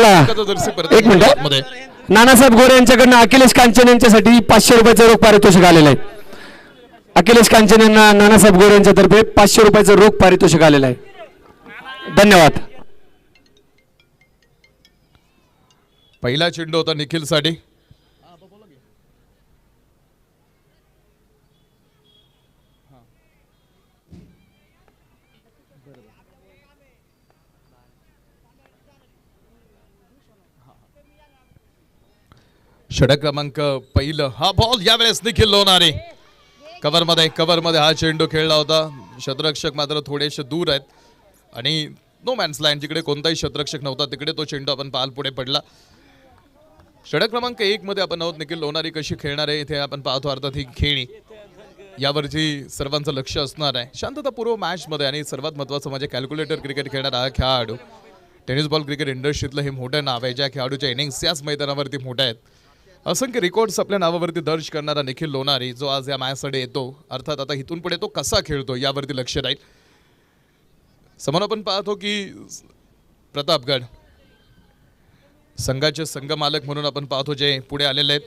चला जर्सी एक मिनिट. नानासाहेब गोरे यांच्याकडनं अखिलेश कांचन यांच्यासाठी 500 रुपयाचं रोख पारितोषिक आलेलं आहे. अखिलेश कांचन यांना नानासाहेब गोरे यांच्यातर्फे 500 रुपयाचं रोख पारितोषिक आलेलं आहे. धन्यवाद. पहिला चेंडू होता निखिल साठी. षटक क्रमांक पहिलं. हा बॉल यावेळेस निखिल लोणारे कव्हर मध्ये हा चेंडू खेळला होता. क्षेत्ररक्षक मात्र थोडेसे दूर आहेत आणि नो मॅन्स लँड, जिकडे कोणताही क्षेत्ररक्षक नव्हता तिकडे तो चेंडू आपण पाहाल पुढे पडला. षटक क्रमांक 1 मध्ये आपण आहोत. निखिल लोणारी कशी खेळणार आहे इथे आपण पाहतो. अर्थात ही खेळी यावरची सर्वांचं लक्ष असणार आहे शांततापूर्व मॅच मध्ये. आणि सर्वात महत्त्वाचं म्हणजे कॅल्क्युलेटर क्रिकेट खेळणारा हा खेळाडू. टेनिस बॉल क्रिकेट इंडस्ट्रीतलं हे मोठं नाव आहे. ज्या खेळाडूच्या इनिंग्स याच मैदानावरती मोठ्या आहेत. असंख्य रेकॉर्ड्स आपल्या नावावरती दर्ज करणारा निखिल लोणारी जो आज या मॅचसाठी येतो. अर्थात आता इथून पुढे तो कसा खेळतो यावरती लक्ष राहील. समोर आपण पाहतो की प्रतापगड संघाचे संघमालक म्हणून आपण पाहतो जे पुढे आलेले आहेत.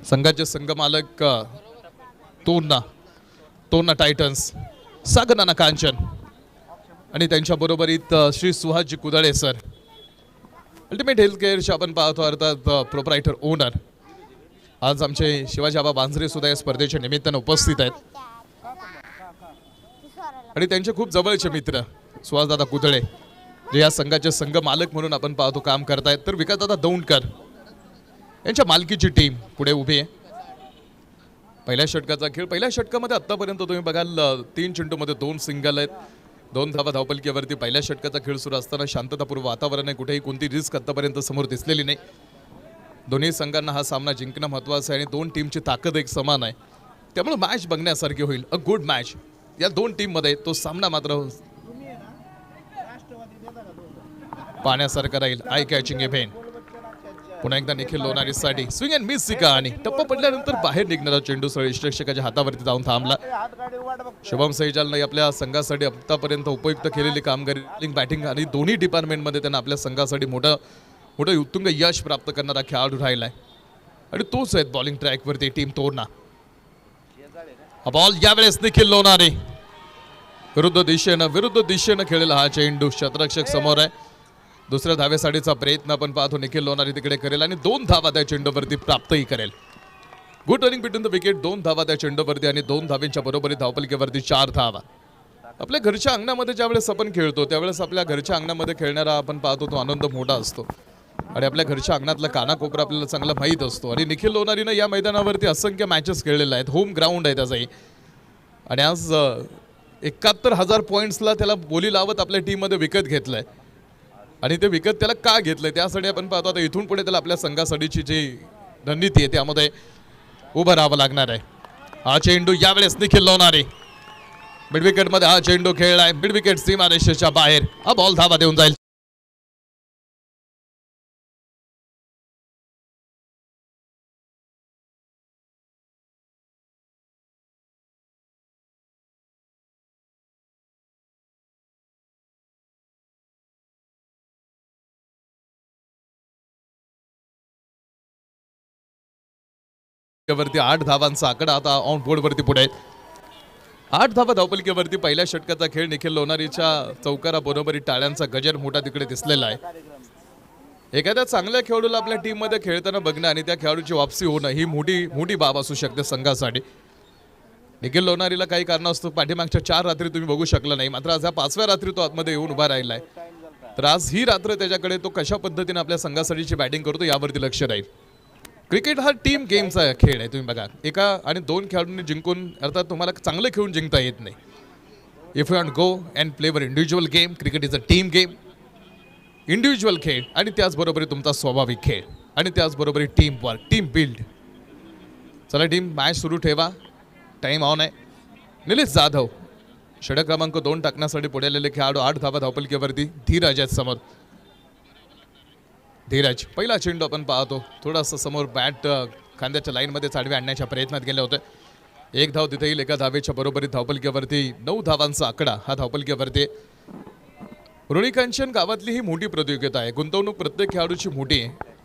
संघाचे संघमालक तोरणा टायटन्स, सागनाना कांचन आणि त्यांच्या बरोबरीत Shri Suhasji Kudale sir. Ultimate health केअरचे आपण पाहतो अर्थात प्रोप्रायटर ओनर. आज आमचे शिवाजी आबा बांजरे सुद्धा या स्पर्धेच्या निमित्तानं उपस्थित आहेत आणि त्यांचे खूप जवळचे मित्र सुहासदादा कुदळे जे या संघाचे संघ मालक म्हणून आपण पाहतो काम करतायत. तर विकासदादा दौंडकर यांच्या मालकीची टीम पुढे उभी आहे. पहिल्या षटकाचा खेळ. पहिल्या षटकामध्ये आतापर्यंत तुम्ही बघाल 3 चेंडूमध्ये 2 सिंगल आहेत. 2 धावा धावपलकीवरती. पहिल्या षटकाचा खेळ सुरू असताना शांततापूर्व वातावरण आहे. कुठेही कोणती रिस्क आतापर्यंत समोर दिसलेली नाही. दोन्ही संघांना हा सामना जिंकणं महत्त्वाचं आहे आणि 2 टीमची ताकद एक समान आहे. त्यामुळे मॅच बघण्यासारखी होईल. A good match. या 2 टीममध्ये तो सामना मात्र पाहण्यासारखा राहील. I catching event. पुन्हा एकदा निखिल लोणारीसाठी स्विंग अँड मिस ची आणि टप्पा पडल्यानंतर बाहेर निघणारा चेंडू यष्टिरक्षकाच्या हातावरती जाऊन थांबला. शुभम सहजालने आपल्या संघासाठी आतापर्यंत उपयुक्त केलेली कामगिरी बॅटिंग आणि दोन्ही डिपार्टमेंटमध्ये त्यांना आपल्या संघासाठी मोठं उत्तुंग यश प्राप्त करणारा खेळाडू राहिलाय आणि तोच आहे बॉलिंग ट्रॅकवरती टीम तोरणा. हा बॉल यावेळेस निखिल लोणारे विरुद्ध दिशेनं खेळलेला हा चेंडू. क्षेत्ररक्षक समोर आहे. दुसऱ्या धावेसाठीचा प्रयत्न आपण पाहतो निखिल लोणारी तिकडे करेल आणि 2 धावा त्या चेंडूवरती प्राप्तही करेल. Good running between the wicket. 2 धावा त्या चेंडूवरती आणि 2 धावेंच्या बरोबरी धावपलकीवरती 4 धावा. आपल्या घरच्या अंगणामध्ये ज्यावेळेस आपण खेळतो त्यावेळेस आपल्या घरच्या अंगणामध्ये खेळणारा आपण पाहतो तो आनंद मोठा असतो आणि आपल्या घरच्या अंगणातला कानाकोपरा आपल्याला चांगला माहीत असतो. आणि निखिल लोणारीनं या मैदानावरती असंख्य मॅचेस खेळलेल्या आहेत. होम ग्राउंड आहे त्याचाही आणि आज 71,000 पॉईंट्सला त्याला बोली लावत आपल्या टीममध्ये विकत घेतलंय. आणि ते विकत त्याला का घेतलंय त्यासाठी आपण पाहतो आता इथून पुढे त्याला आपल्या संघासाठीची जी रणनीती आहे त्यामध्ये उभं राहावं लागणार आहे. हा चेंडू यावेळेस निखिल लोणारे मिड विकेट मध्ये हा चेंडू खेळलाय. मिड विकेट सीमारेषेच्या बाहेर. हा बॉल धावा देऊन जाईल. वरती 8 धावांचा आकडा आता ऑन बोर्ड वरती पुढे. 8 धावा धावपलकीवरती. पहिल्या षटकाचा खेळ निखिल लोणारीच्या चौकारा बरोबरी टाळ्यांचा गजर मोठा तिकडे दिसलेला आहे. एखाद्या चांगल्या खेळाडूला आपल्या टीम मध्ये खेळताना बघणं आणि त्या खेळाडूची वापसी होणं ही मोठी बाब असू शकते संघासाठी. निखिल लोणारीला काही कारण असतो पाठीमागच्या 4 रात्री तुम्ही बघू शकला नाही. मात्र आज 5व्या रात्री तो आतमध्ये येऊन उभा राहिलाय. तर आज ही रात्र त्याच्याकडे तो कशा पद्धतीने आपल्या संघासाठीची बॅटिंग करतो यावरती लक्ष राहील. क्रिकेट हा टीम गेमचा खेळ आहे. तुम्ही बघा एका आणि 2 खेळाडूंनी जिंकून अर्थात तुम्हाला चांगलं खेळून जिंकता येत नाही. If you want go and play वर individual game. Cricket is a team game. Individual खेळ आणि त्याचबरोबर तुमचा स्वाभाविक खेळ आणि त्याचबरोबर टीम वर्क, टीम बिल्ड. चला टीम मॅच सुरू ठेवा. टाइम ऑन आहे. निलेश जाधव षटक क्रमांक 2 टाकण्यासाठी पुढे आलेले खेळाडू. 8 धावा धावपलकीवरती. धीरज आहेत समोर. धीरज पहिला चेंडू आपण पाहतो थोडासा समोर बॅट खांद्याच्या लाईनमध्ये चाडवे आणण्याच्या प्रयत्नात गेले होते. 1 धाव तिथे येईल. 1 धावेच्या बरोबरीत धावपलकीवरती 9 धावांचा आकडा हा धावपलकीवरती. उरुळी कांचन गावातली ही मोठी प्रतियोगिता आहे. गुंतवणूक प्रत्येक खेळाडूची मोठी आहे.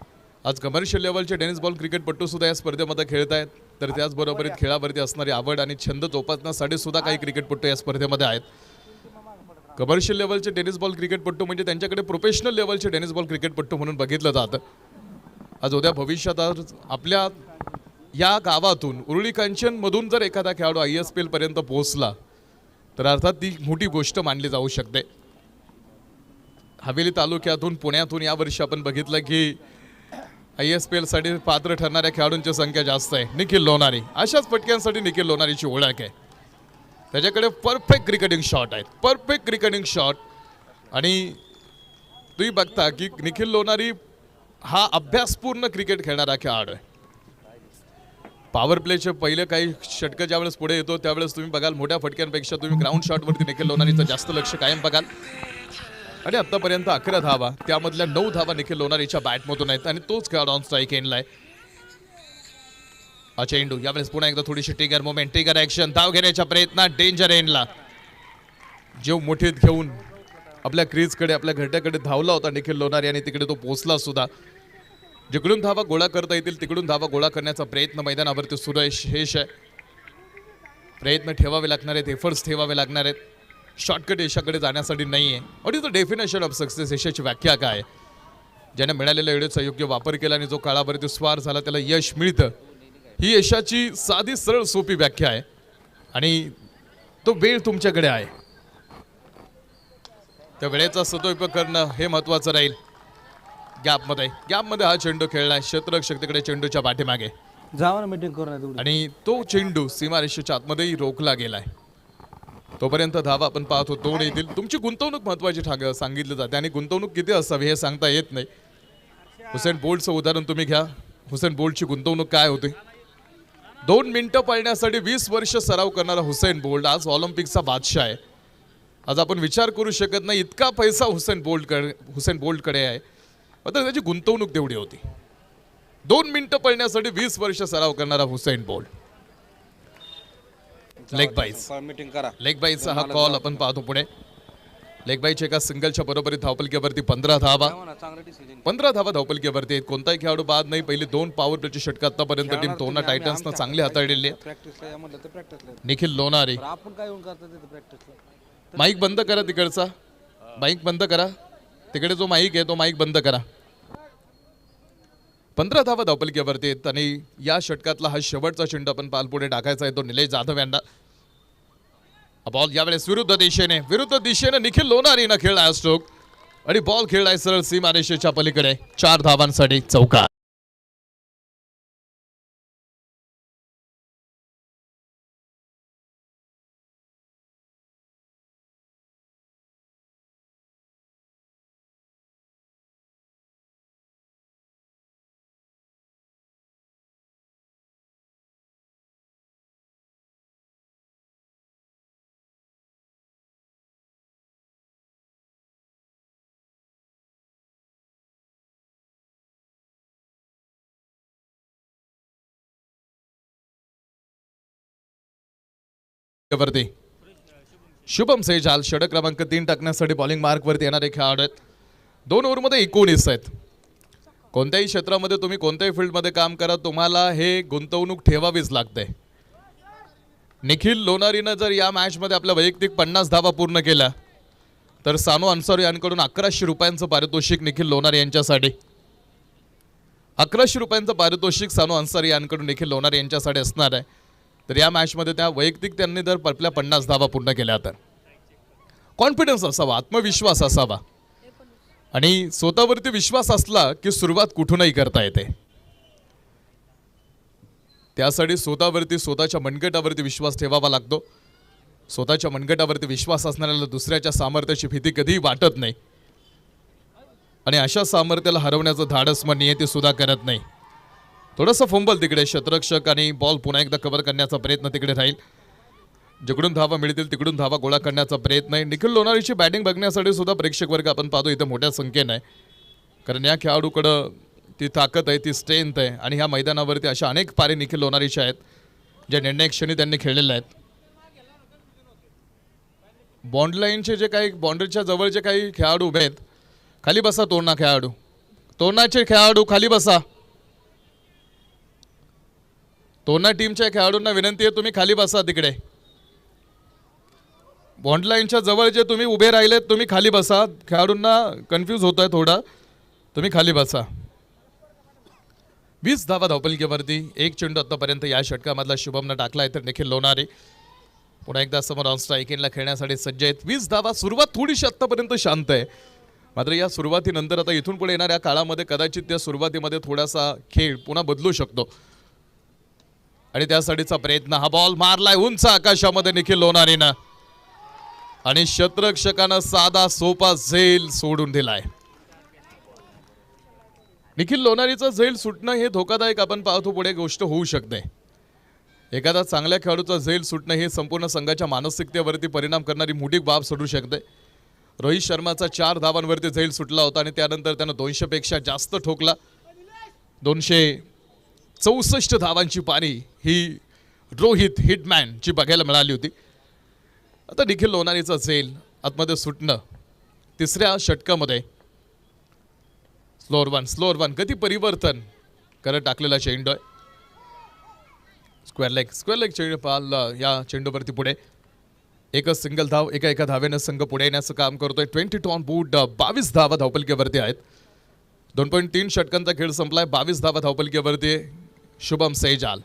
आज कमर्शियल लेवलचे टेनिस बॉल क्रिकेटपटू सुद्धा या स्पर्धेमध्ये खेळत आहेत. तर त्याचबरोबर खेळावरती असणारी आवड आणि छंद जोपासण्यासाठी सुद्धा काही क्रिकेटपटू या स्पर्धेमध्ये आहेत. कमर्शियल लेवलचे टेनिस बॉल क्रिकेटपटू म्हणजे त्यांच्याकडे प्रोफेशनल लेवलचे टेनिस बॉल क्रिकेटपटू म्हणून बघितलं जातं. आज उद्या भविष्यात आज आपल्या या गावातून उरुळी कांचनमधून जर एखादा खेळाडू ISPL पर्यंत पोहोचला तर अर्थात ती मोठी गोष्ट मानली जाऊ शकते. हवेली तालुक्यातून पुण्यातून यावर्षी आपण बघितलं की ISPL साठी पात्र ठरणाऱ्या खेळाडूंची संख्या जास्त आहे. निखिल लोणारी अशाच पटक्यांसाठी निखिल लोणारीची ओळख आहे. त्याच्याकडे परफेक्ट क्रिकेटिंग शॉट आहेत, परफेक्ट क्रिकेटिंग शॉट. आणि तुम्ही बघता की निखिल लोणारी हा अभ्यासपूर्ण क्रिकेट खेळणारा खेळाडू आहे. पॉवर प्लेचे पहिले काही षटकं ज्यावेळेस पुढे येतो त्यावेळेस तुम्ही बघाल मोठ्या फटक्यांपेक्षा तुम्ही ग्राउंड शॉटवरती निखिल लोणारीचं जास्त लक्ष कायम बघाल. आणि आतापर्यंत 11 धावा, त्यामधल्या 9 धावा निखिल लोणारीच्या बॅटमधून आहेत आणि तोच खेळाडू ऑन स्ट्राईक एंडला आहे. चेंडू यावेळेस पुन्हा एकदा थोडीशी टिगर मोमेंट, टिगर ऍक्शन, धाव घेण्याच्या प्रयत्नात डेंजर एंडला जीव मुठीत घेऊन आपल्या क्रीजकडे आपल्या घरट्याकडे धावला होता निखिल लोणारी आणि तिकडे तो पोहोचला सुद्धा. जिकडून धावा गोळा करता येतील तिकडून धावा गोळा करण्याचा प्रयत्न मैदानावरती सुरू आहे. प्रयत्न ठेवावे लागणार आहेत, एफर्ट्स ठेवावे लागणार आहेत. शॉर्टकट यशाकडे जाण्यासाठी नाही आहे. What is the definition of success? यशाची व्याख्या काय आहे? ज्याने मिळालेल्या वेळेचा योग्य वापर केला आणि जो काळावरती स्वार झाला त्याला यश मिळतं. ही यशाची साधी सरळ सोपी व्याख्या आहे आणि तो वेळ तुमच्याकडे आहे. त्या वेळेचा सदुपयोग करणं हे महत्त्वाचं राहील. गॅपमध्ये हा चेंडू खेळलाय. क्षेत्ररक्षक तिकडे चेंडूच्या पाठीमागे जावा ना मीटिंग करून आणि तो चेंडू सीमारेषेच्या आतमध्येही रोखला गेलाय. तोपर्यंत धावा आपण पाहतो 2 येतील. तुमची गुंतवणूक महत्त्वाची सांगितली जाते आणि गुंतवणूक किती असावी हे सांगता येत नाही. हुसेन बोल्टचं उदाहरण तुम्ही घ्या. हुसेन बोल्टची गुंतवणूक काय होती? 2 मिनिटं पळण्यासाठी 20 वर्ष सराव करणारा हुसेन बोल्ट आज ऑलिम्पिकचा बादशाह आहे. आज आपण विचार करू शकत नाही इतका पैसा हुसेन बोल्टकडे आहे. मात्र त्याची गुंतवणूक तेवढी होती. 2 मिनिटं पळण्यासाठी 20 वर्ष सराव करणारा हुसेन बोल्ट. लेग बाईचा हा कॉल आपण पाहतो पुढे. लेग बाईच्या एका सिंगलच्या बरोबरीत धावपलकीवरती 15 धावा, 15 धावा धावपलकीवरती आहेत. कोणताही खेळाडू बाद नाही. पहिली 2 पॉवर प्लेची षटकं आतापर्यंत टीम तोरणा टायटन्सनं चांगली हाताळलेली आहे. निखिल लोणारी माईक बंद करा तिकडचा, माईक बंद करा. तिकडे जो माईक आहे तो माईक बंद करा. 15 धावा धावपलकीवरती आहेत आणि या षटकातला हा शेवटचा चेंडू आपण पालपुढे टाकायचा आहे तो निलेश जाधव यांना. बॉल यावेळेस विरुद्ध दिशेने निखिल लोणारीनं खेळलाय स्ट्रोक आणि बॉल खेळलाय सरळ सीमारेषेच्या पलीकडे. 4 धावांसाठी चौकार. वरती शुभम सेजाल षटक क्रमांक 3 टाकण्यासाठी बॉलिंग मार्क वरती येणारे खेळाडू आहेत. 2 ओव्हरमध्ये 19 आहेत. कोणत्याही क्षेत्रामध्ये तुम्ही कोणत्याही फील्डमध्ये काम करा तुम्हाला हे गुंतवणूक ठेवावीच लागते. निखिल लोणारीनं जर या मॅचमध्ये आपल्या वैयक्तिक 50 धावा पूर्ण केल्या तर सानू अन्सारी यांकडून 1100 रुपयांचं पारितोषिक निखिल लोणारी यांच्यासाठी. 1100 रुपयांचं पारितोषिक सानू अन्सारी यांकडून निखिल लोणारी यांच्यासाठी असणार आहे. तर या मॅचमध्ये त्या वैयक्तिक त्यांनी जर आपल्या 50 धावा पूर्ण केल्या तर कॉन्फिडन्स असावा, आत्मविश्वास असावा आणि स्वतःवरती विश्वास असला की सुरुवात कुठूनही करता येते. त्यासाठी स्वतःवरती स्वतःच्या मनगटावरती विश्वास ठेवावा लागतो. स्वतःच्या मनगटावरती विश्वास असणाऱ्याला दुसऱ्याच्या सामर्थ्याची भीती कधीही वाटत नाही आणि अशा सामर्थ्याला हरवण्याचं धाडस मग नियती सुद्धा करत नाही. थोडंसं फंबल तिकडे क्षेत्ररक्षक आणि बॉल पुन्हा एकदा कव्हर करण्याचा प्रयत्न तिकडे राहील. जिकडून धावा मिळतील तिकडून धावा गोळा करण्याचा प्रयत्न आहे. निखिल लोणारीची बॅटिंग बघण्यासाठी सुद्धा प्रेक्षक वर्ग आपण पाहतो इथं मोठ्या संख्येने आहे. कारण या खेळाडूकडं ती ताकद आहे, ती स्ट्रेंथ आहे आणि ह्या मैदानावरती अशा अनेक पारे निखिल लोणारीचे आहेत ज्या निर्णायक क्षणी त्यांनी खेळलेल्या आहेत. बॉन्ड लाईनचे जे काही बाउंड्रीच्या जवळचे काही खेळाडू उभे आहेत खाली बसा. तोरणा खेळाडू, तोरणाचे खेळाडू खाली बसा. तोरणा टीमच्या खेळाडूंना विनंती आहे तुम्ही खाली बसा. तिकडे बॉन्ड लाईनच्या जवळ जे तुम्ही उभे राहिलेत तुम्ही खाली बसा. खेळाडूंना कन्फ्यूज होत आहे थोडा, तुम्ही खाली बसा. 20 धावा धावपलकीवरती. एक चेंडू आतापर्यंत या षटकामधला शुभमनं टाकलाय तर निखिल लोणारे पुन्हा एकदा समोर ऑन स्ट्राईक एंडला खेळण्यासाठी सज्ज आहेत. 20 धावा. सुरुवात थोडीशी आतापर्यंत शांत आहे, मात्र या सुरुवातीनंतर आता इथून पुढे येणाऱ्या काळामध्ये कदाचित त्या सुरुवातीमध्ये थोडासा खेळ पुन्हा बदलू शकतो आणि त्यासाठीचा प्रयत्न. हा बॉल मारलाय उंच आकाशामध्ये निखिल लोणारेनं आणि क्षेत्ररक्षकानं साधा सोपा झेल सोडून दिलाय. निखिल लोणारीचं झेल सुटणं हे धोकादायक आपण पाहतो पुढे गोष्ट होऊ शकते. एखादा चांगल्या खेळाडूचा झेल सुटणं हे संपूर्ण संघाच्या मानसिकतेवरती परिणाम करणारी मोठी बाब ठरू शकते. रोहित शर्माचा 4 धावांवरती झेल सुटला होता आणि त्यानंतर त्यानं 200 पेक्षा जास्त ठोकला. 264 धावांची पारी ही रोहित हिटमॅनची बघायला मिळाली होती. आता निखिल लोणारीचा झेल आतमध्ये सुटणं तिसऱ्या षटकामध्ये. स्लोअर वन गती परिवर्तन करत टाकलेला चेंडू आहे. स्क्वेअर लेग चेंडू पाल या चेंडूवरती पुढे एकच सिंगल धाव. एका धावेनं संघ पुढे येण्याचं काम करतोय. 20 ऑन बोर्ड. 22 धावा धावपलकीवरती आहेत. 2.3 षटकांचा खेळ संपलाय. 22 धावा धावपलकीवरती शुभम सेहजाल.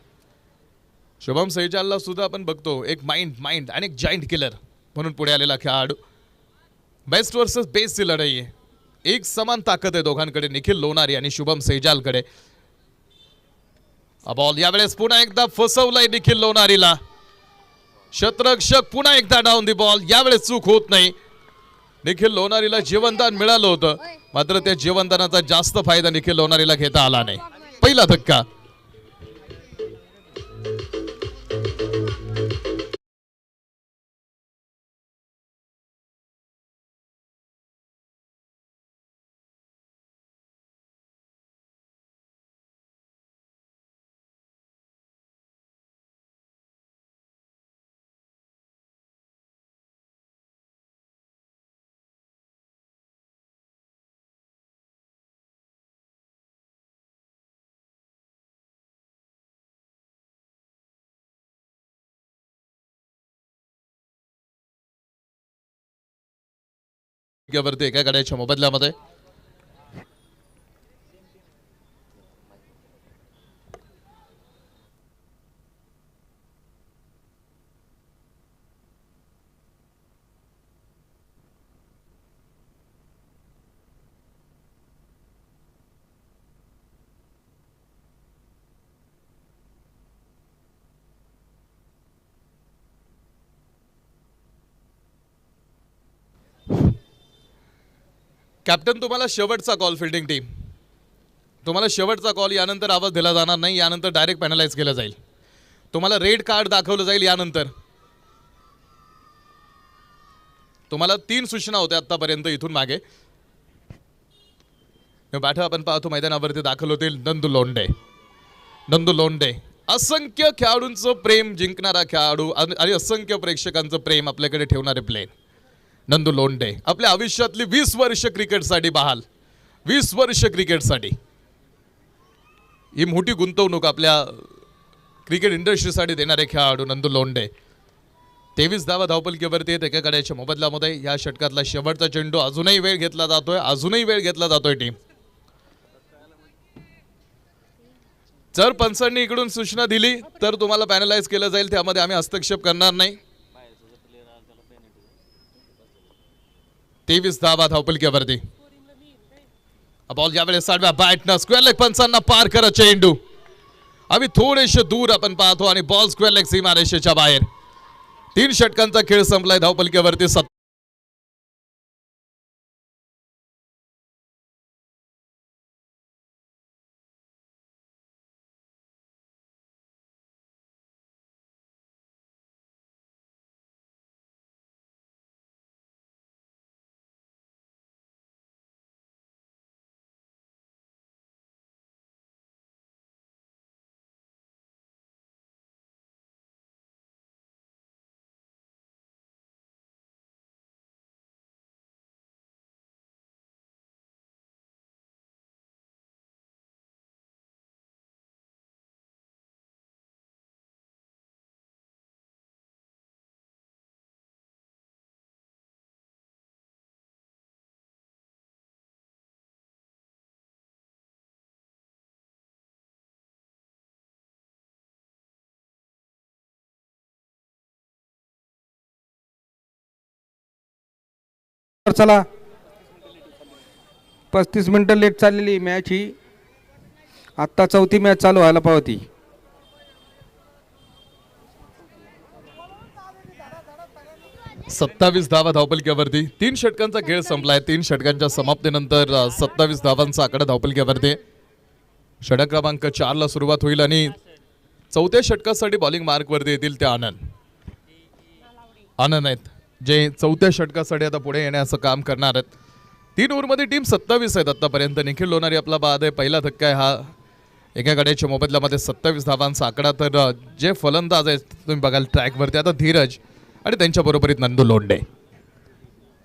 शुभम सेहजालला सुद्धा आपण बघतो एक माइंड आणि एक जायंट किलर म्हणून पुढे आलेला खेळाडू. बेस्ट वर्सेस बेस्टची लढाई आहे. एक समान ताकद आहे दोघांकडे, निखिल लोणारी आणि शुभम सेहजालकडे. हा बॉल यावेळेस पुन्हा एकदा फसवलाय निखिल लोणारीला. क्षेत्ररक्षक पुन्हा एकदा डाऊन दी बॉल. यावेळेस चूक होत नाही. निखिल लोणारीला जीवनदान मिळालं होतं, मात्र त्या जीवनदानाचा जास्त फायदा निखिल लोणारीला घेता आला नाही. पहिला धक्का. वरती एका गाड्याच्या मोबदल्यामध्ये कॅप्टन तुम्हाला शेवटचा कॉल. फिल्डिंग टीम तुम्हाला शेवटचा कॉल. यानंतर आवाज दिला जाणार नाही. यानंतर डायरेक्ट पॅनलाइज केलं जाईल. तुम्हाला रेड कार्ड दाखवलं जाईल. यानंतर तुम्हाला 3 सूचना होत्या आतापर्यंत इथून मागे. बॅटर आपण पाहतो मैदानावरती दाखल होतील नंदू लोंढे. असंख्य खेळाडूंचं प्रेम जिंकणारा खेळाडू आणि असंख्य प्रेक्षकांचं प्रेम आपल्याकडे ठेवणारे प्लेयर नंदू लोंढे. आपल्या आयुष्यातली 20 वर्ष क्रिकेटसाठी बहाल. 20 वर्ष क्रिकेटसाठी ही मोठी गुंतवणूक आपल्या क्रिकेट इंडस्ट्रीसाठी देणारे खेळाडू नंदू लोंढे. 23 धावा धावपलकीवरती आहेत एका गाड्याच्या मोबदल्यामध्ये. या षटकातला शेवटचा चेंडू. अजूनही वेळ घेतला जातोय. टीम जर पंचांनी इकडून सूचना दिली तर तुम्हाला पॅनलाइज केलं जाईल. त्यामध्ये आम्ही हस्तक्षेप करणार नाही. 23 धावा धावपलकीवरती. बॉल यावेळेस आडव्या बॅटनं स्क्वेअर लेग पंचांना पार करत चेंडू. आम्ही थोडेसे दूर आपण पाहतो आणि बॉल स्क्वेअर लेग सीमारेषेच्या बाहेर. 3 षटकांचा खेळ संपलाय धावपलकीवरती. चला 35 मिनिटं लेट चाललेली मॅच ही. आत्ता चौथी मॅच चालू व्हायला पावती. सत्तावीस धावा धावपलक्यावरती. 3 षटकांचा खेळ संपलाय. 3 षटकांच्या समाप्तीनंतर 27 धावांचा आकडा धावपलक्यावरती. षटक क्रमांक 4 ला सुरुवात होईल आणि चौथ्या षटकासाठी बॉलिंग मार्कवरती येतील ते आनंद आहेत जे चौथ्या षटकासाठी आता पुढे येण्याचं काम करणार आहेत. 3 ओव्हरमध्ये टीम 27 आहेत आतापर्यंत. निखिल लोणारी आपला बाद आहे. पहिला धक्का आहे हा एका गड्याच्या मोबदल्यामध्ये 27 धावांचा आकडा. तर जे फलंदाज आहेत तुम्ही बघाल ट्रॅकवरती आता धीरज आणि त्यांच्या बरोबरीत नंदू लोंढे.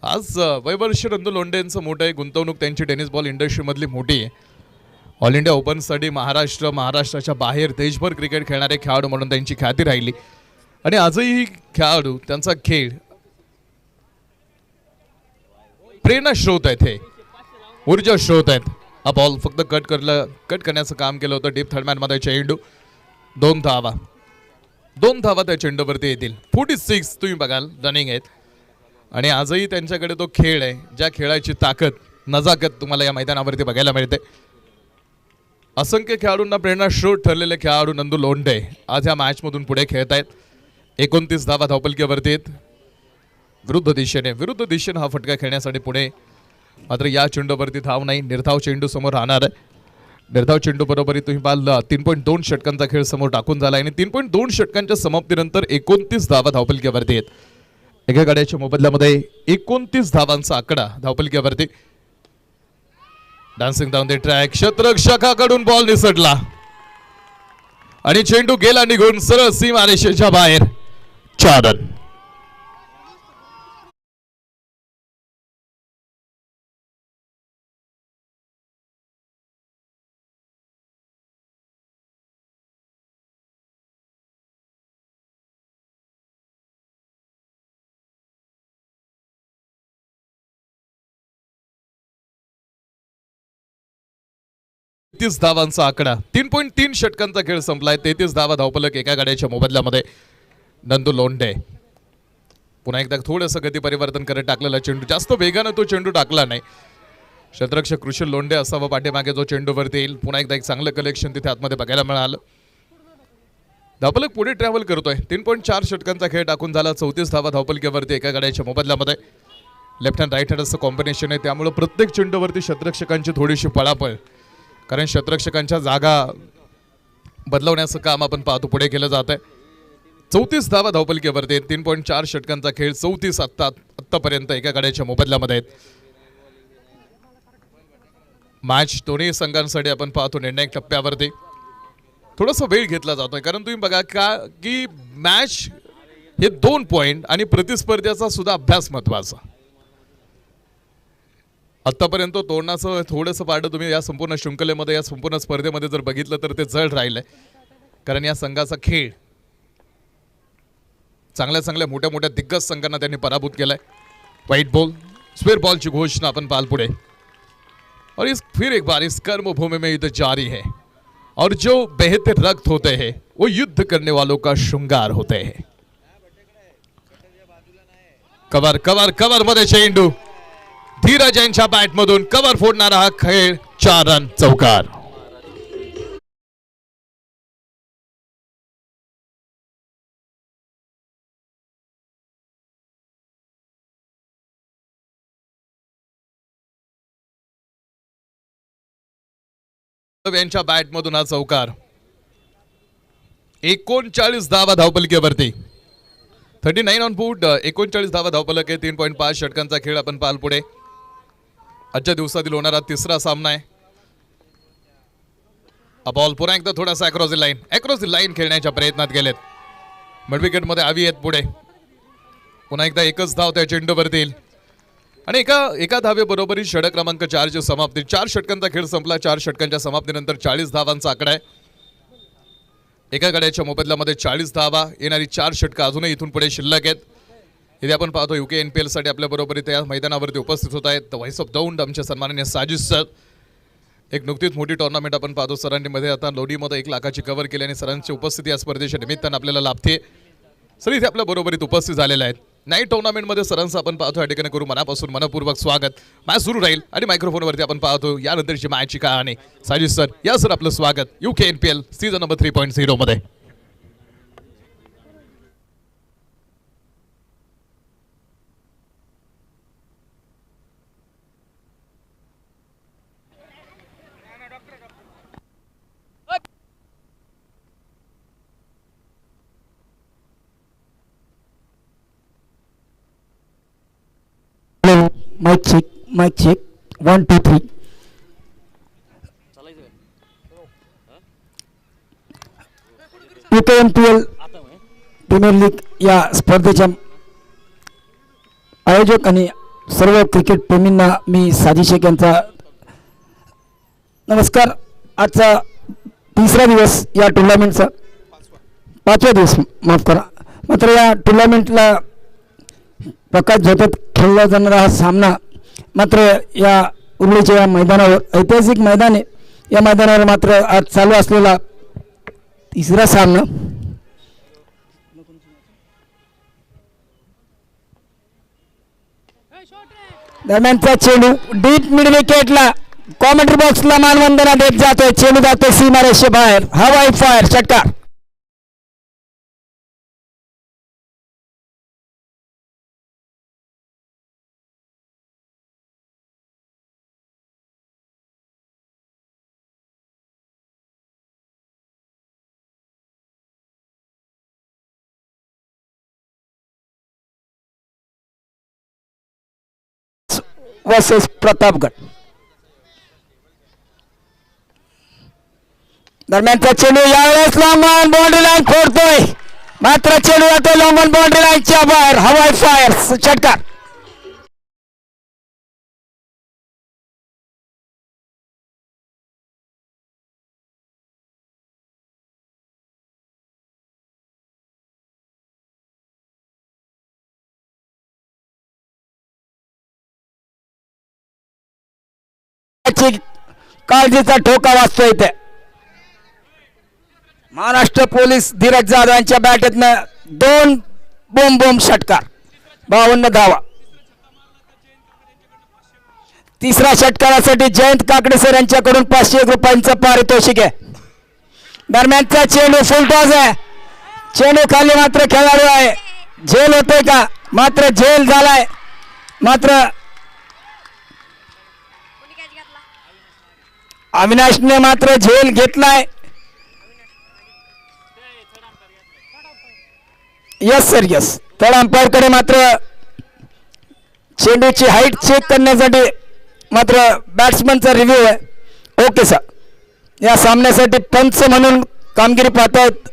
आज वैवर्ष नंदू लोंढे यांचं मोठं आहे. गुंतवणूक त्यांची टेनिस बॉल इंडस्ट्रीमधली मोठी आहे. ऑल इंडिया ओपनसाठी महाराष्ट्राच्या बाहेर देशभर क्रिकेट खेळणारे खेळाडू म्हणून त्यांची ख्याती राहिली आणि आजही खेळाडू त्यांचा खेळ प्रेरणा स्रोत आहेत. हे ऊर्जा स्रोत आहेत. हा बॉल फक्त कट करण्याचं काम केलं होतं. डीप थर्डमॅनमध्ये चेंडू 2 धावा त्या चेंडूवरती येतील. 46 तुम्ही बघाल रनिंग आहेत आणि आजही त्यांच्याकडे तो खेळ आहे ज्या खेळाची ताकद नजाकत तुम्हाला या मैदानावरती बघायला मिळते. असंख्य खेळाडूंना प्रेरणा स्रोत ठरलेले खेळाडू नंदू लोंढे आज या मॅचमधून पुढे खेळत आहेत. 29 धावा धावपलक्यावरती आहेत. विरुद्ध दिशेने हा फटका खेळण्यासाठी पुढे. मात्र या चेंडूवरती धाव नाही. निर्धाव चेंडू समोर राहणार आहे. निर्धाव चेंडू बरोबरी तुम्ही पाहिल 3.2 षटकांचा खेळ समोर टाकून झाला आणि 3.2 षटकांच्या समाप्तीनंतर 29 धावा धावपलक्यावरती आहेत. एका गाड्याच्या मोबदल्यामध्ये 29 धावांचा आकडा धावपलक्यावरती. Dancing down the track. क्षेत्ररक्षकाकडून बॉल निसटला आणि चेंडू गेला निघून सरळ सीमारेषेच्या बाहेर. 4 रन. धावांचा आकडा. 3.3 षटकांचा खेळ संपलाय. 33 धावा धावपलक एका गाड्याच्या मोबदल्यामध्ये नंदू लोंढे. पुन्हा एकदा थोडंसं गती परिवर्तन करत टाकलेला चेंडू. जास्त वेगानं तो चेंडू टाकला नाही. क्षेत्ररक्षक कृषी लोंढे असावा पाठीमागे जो चेंडूवरती येईल. पुन्हा एकदा एक चांगलं कलेक्शन तिथे आतमध्ये बघायला मिळालं. धावपलक पुढे ट्रॅव्हल करतोय. 3.4 षटकांचा खेळ टाकून झाला. 34 धावा धावपलक्यावरती एका गाड्याच्या मोबदल्यामध्ये. लेफ्ट हँड राईट हँड असं कॉम्बिनेशन आहे त्यामुळे प्रत्येक चेंडूवरती क्षेत्ररक्षकांची थोडीशी पळापळ. कारण क्षेत्ररक्षकांच्या जागा बदलवण्याचं काम आपण पाहतो पुढे केलं जात आहे. 34 धावा धावपलक्यावरती. 3.4 षटकांचा खेळ 34 आत्तापर्यंत एका गाड्याच्या मोबदल्यामध्ये आहेत. मॅच दोन्ही संघांसाठी आपण पाहतो निर्णायक टप्प्यावरती थोडासा वेळ घेतला जातोय. कारण तुम्ही बघा की मॅच हे 2 पॉइंट आणि प्रतिस्पर्ध्याचा सुद्धा अभ्यास महत्वाचा. आत्तापर्यंत तोडण्याचं थोडंसं पार्ट तुम्ही या संपूर्ण शृंखलेमध्ये या संपूर्ण स्पर्धेमध्ये जर बघितलं तर ते जड राहिलंय. कारण या संघाचा खेळ चांगल्या मोठ्या दिग्गज संघांना त्यांनी पराभूत केलाय. व्हाईट बॉल स्क्वेअर बॉलची घोषणा आपण पाल पुढे. और फिर एक बार इस कर्मभूमि में युद्ध जारी है और जो बहते रक्त होते हैं वो युद्ध करने वालों का श्रृंगार होते हैं. कवर मध्ये चेंडू. धीरज यांच्या बॅट मधून कव्हर फोडणारा हा खेळ. 4 रन. चौकार. यांच्या बॅट मधून हा चौकार. 39 धावा धावपलक्यावरती. 39 ऑन फूट. 39 धावा धावपलक आहे. 3.5 षटकांचा खेळ आपण पाल पुढे. आजच्या दिवसातील होणारा तिसरा सामना आहे. हा बॉल पुन्हा एकदा थोडासा अक्रॉस द लाईन खेळण्याच्या प्रयत्नात गेलेत. मिड विकेट मध्ये आवी आहेत पुढे. पुन्हा एकदा एकच धाव त्या चेंडूवरती येईल आणि एका धावेबरोबरी षटक क्रमांक 4 ची समाप्ती. 4 षटकांचा खेळ संपला. 4 षटकांच्या समाप्तीनंतर 40 धावांचा आकडा आहे. एका गड्याच्या मोबदल्यामध्ये 40 धावा. येणारी 4 षटकं अजूनही इथून पुढे शिल्लक आहेत. इथे आपण पाहतो UK NPL साठी आपल्या बरोबर इथे या मैदानावरती उपस्थित होत आहेत व्हाईस ऑफ दौंड आमचे सन्माननीय साजिद सर. एक नुकतीच मोठी टुर्नामेंट आपण पाहतो सरांनी मध्ये आता लोणीमध्ये 1 लाखाची कव्हर केली आणि सरांची उपस्थिती या स्पर्धेच्या निमित्तानं आपल्याला लाभते. सर इथे आपल्या बरोबरीत उपस्थित झालेले आहेत. नाईट टुर्नामेंटमध्ये सरांचं आपण पाहतो या ठिकाणी करू मनापासून मनपूर्वक स्वागत. मॅच सुरू राहील आणि मायक्रोफोनवरती आपण पाहतो यानंतरची मॅचची कहाणी. साजिद सर या सर आपलं स्वागत UKNPL सीझन नंबर 3.0 मध्ये. Mic check 1 2 3. UKNPL premier league या स्पर्धेच्या आयोजक आणि सर्व क्रिकेट प्रेमींना मी साजिद शेख यांचा नमस्कार. आजचा तिसरा दिवस या टुर्नामेंटचा, 5वा दिवस माफ करा. मात्र या टुर्नामेंटला प्रकाश झोपेत खेळला जाणारा हा सामना मात्र या उर्लीच्या या मैदानावर, ऐतिहासिक मैदान आहे, या मैदानावर मात्र आज चालू असलेला तिसरा सामना दरम्यानचा चेंडू डीप मिड विकेटला कॉमेंट्री बॉक्सला मानवंदना देत जातोय. चेंडू जातोय सीमारेषे बाहेर. हवाई फायर षटकार. वर्सेस प्रतापगड. दरम्यानचा चेंडू यावेळेस लॉंग ऑन बाउंड्री लाईन फोडतोय, मात्र चेंडू जातो लॉंग ऑन बाउंड्री लाईनच्या बाहेर. हवाई फायर षटकार. काळजीचा ठोका वाजतो इथे. महाराष्ट्र पोलीस धीरज जाधव यांच्या बॅटतनं 2 बोम बोम षटकार, 52 धावा. तिसऱ्या षटकारासाठी जयंत काकडे सर यांच्याकडून 500 रुपयांचं पारितोषिक आहे. दरम्यानचा चेंडू फुलटॉस आहे. चेंडू खाली मात्र खेळाडू आहे. झेल होतोय का? मात्र झेल झालाय. मात्र अविनाशने मात्र झेल घेतलाय. Yes sir yes. थर्ड अंपायरकडे मात्र चेंडूची हाईट चेक करण्यासाठी मात्र बॅट्समनचा रिव्ह्यू आहे. Okay sir. या सामन्यासाठी पंच म्हणून कामगिरी पाहतायत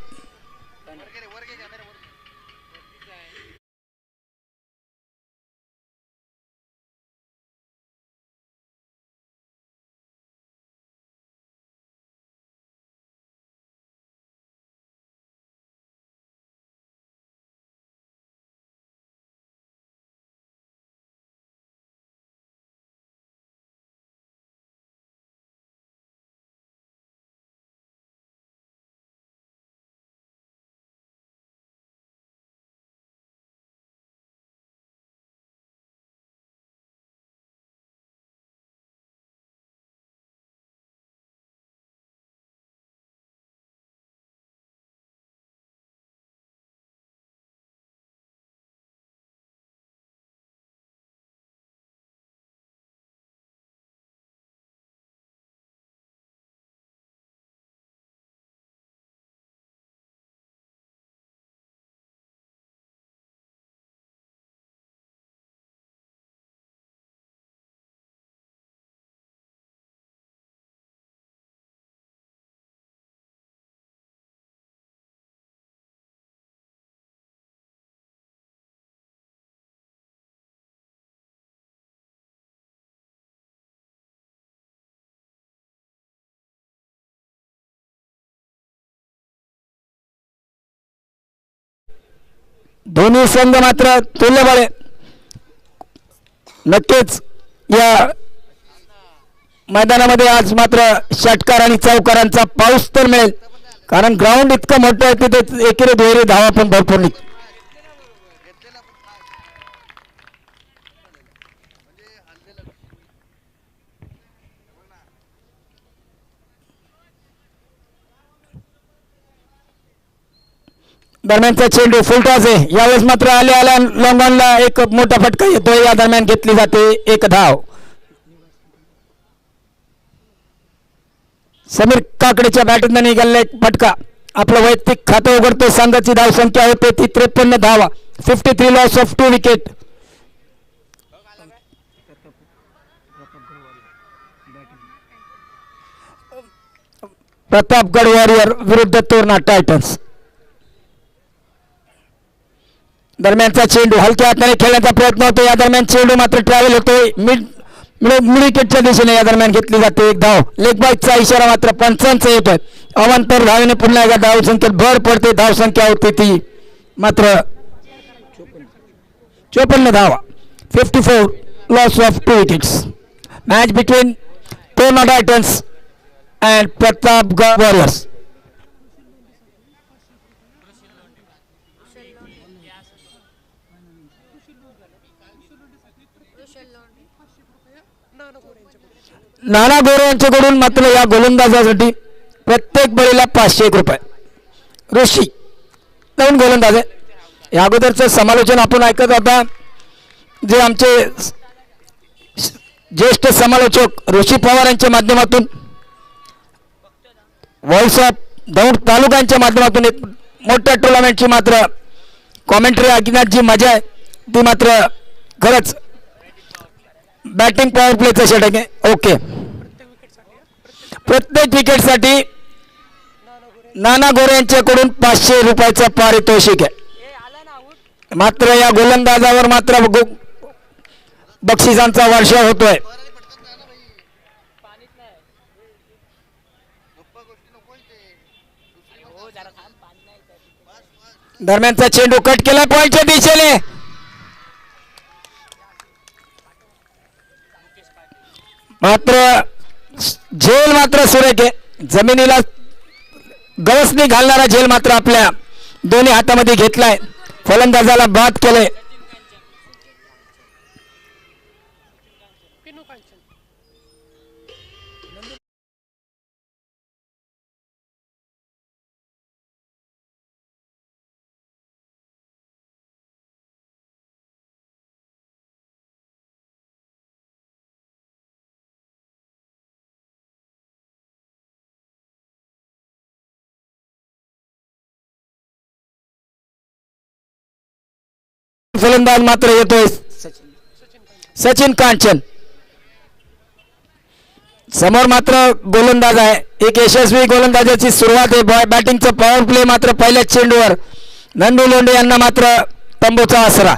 दोन्ही संघ मात्र तुल्यबळ आहे. नक्कीच या मैदानामध्ये आज मात्र षटकार आणि चौकारांचा पाऊस तर मिळेल, कारण ग्राउंड इतकं मोठं आहे तिथे एकेरी दुहेरी धावा पण भरपूर निघ. दरम्यानचा चेंडू फुलटॉस आहे. यावेळेस मात्र आल्या लॉंगॉनला एक मोठा फटका येतोय. या दरम्यान घेतली जाते एक धाव. समीर काकडेच्या बॅटनं निघालेला एक फटका आपलं वैयक्तिक खातं उघडतो. संघाची धाव संख्या होते ती 53 धावा. 53 loss of 2 wicket. Pratapgad warrior विरुद्ध तोरणा टायटन्स. दरम्यानचा चेंडू हलक्या हाताने खेळण्याचा प्रयत्न होतो. या दरम्यान चेंडू मात्र ट्रॅव्हल होतोय मिड विकेटच्या दिशेने. या दरम्यान घेतली जाते एक धाव. लेग बाईकचा इशारा मात्र पंचांचा येतोय. अवांतर धावेने पुन्हा एकदा धाव संख्येत भर पडते. धाव संख्या होती ती मात्र 54 धावा. 54 loss of 2 wickets. Match between Torna Titans and Pratapgad warriors. Nana Gore यांच्याकडून मात्र या गोलंदाजासाठी प्रत्येक बळीला 501 रुपये. ऋषी नवीन गोलंदाज आहे. या अगोदरचं समालोचन आपण ऐकत होता. जे आमचे ज्येष्ठ समालोचक ऋषी पवार यांच्या माध्यमातून व्हॉइस ऑफ दौंड तालुक्यांच्या माध्यमातून एक मोठ्या टुर्नामेंटची मात्र कॉमेंट्री ऐकण्यात जी मजा आहे ती मात्र खरंच बॅटिंग पॉवर प्लेचं षटक आहे. ओके. प्रत्येक विकेटसाठी नाना गोरे यांच्याकडून 500 रुपयाचं पारितोषिक आहे. मात्र या गोलंदाजावर मात्र बक्षिसांचा वर्षाव होतोय. दरम्यानचा चेंडू कट केला पॉईंटच्या दिशेने. मात्र झेल मात्र सुरेख आहे. जमिनीला गवसणी घालणारा झेल मात्र आपल्या दोन्ही हातामध्ये घेतलाय. फलंदाजाला बाद केले. फलंदाज मात्र येतोय सचिन कांचन. समोर मात्र गोलंदाज आहे. एक यशस्वी गोलंदाजाची सुरुवात आहे. बॅटिंगचा पॉवर प्ले मात्र पहिल्याच चेंडूवर नंदू लोंढे यांना मात्र तंबूचा आसरा.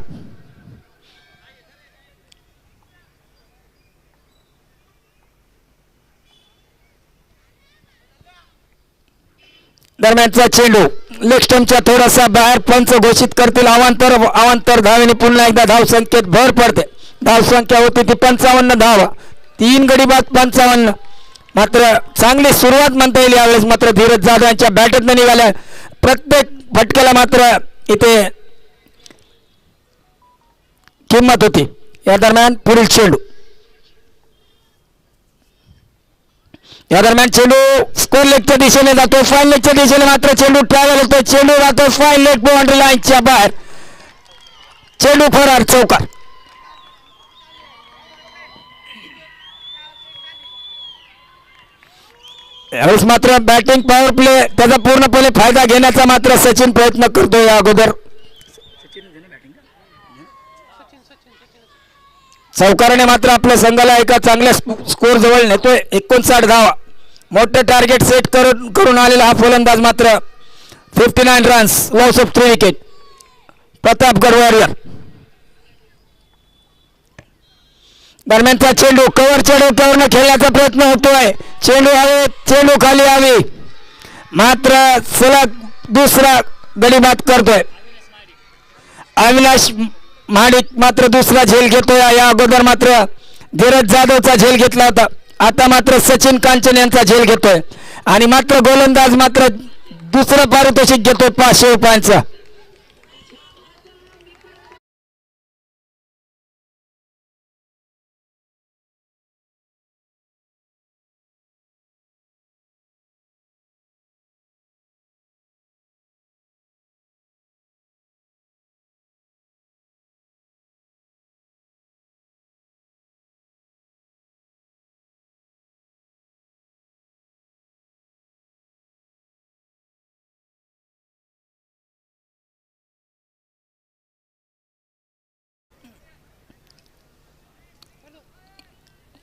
दरम्यानचा चेंडू लेग स्टंपच्या थोडासा बाहेर. पंच घोषित करतील अवांतर धावेने पुन्हा एकदा धाव संख्येत भर पडते. धाव संख्या होती ती 55 धावा. 3 गडी बाद 55. मात्र चांगली सुरुवात म्हणता येईल यावेळेस. मात्र धीरज जाधव यांच्या बॅटतनं निघाल्या. प्रत्येक फटक्याला मात्र इथे किंमत होती. या दरम्यान पुढील चेंडू. या दरम्यान चेंडू स्कोर लेगच्या दिशेने जातो. फाईन लेगच्या दिशेने मात्र चेंडू ट्रॅव्हल होतो. चेंडू जातो फाईन लेग बाउंड्री लाईनच्या बाहेर. चेंडू फरार चौकार. यावेळेस मात्र बॅटिंग पॉवर प्ले त्याचा पूर्णपणे फायदा घेण्याचा मात्र सचिन प्रयत्न करतो. या अगोदर चौकाराने मात्र आपल्या संघाला एका चांगल्या स्कोर जवळ नेतोय. 59 धावा. मोठे टार्गेट सेट करून आलेला हा फलंदाज मात्र 59 runs loss of 3 wicket. Pratapgad warrior. दरम्यानचा चेंडू कव्हरच्या डोक्यावरनं खेळण्याचा प्रयत्न होतोय. चेंडू हवे. चेंडू खाली हवी. मात्र सलग दुसरा गडी बाद करतोय. अविनाश महाडिक मात्र दुसरा झेल घेतोय. या अगोदर मात्र धीरज जाधवचा झेल घेतला होता. आता मात्र सचिन कांचन यांचा झेल घेतोय. आणि मात्र गोलंदाज मात्र दुसरं पारितोषिक घेतोय 500 रुपयांचा.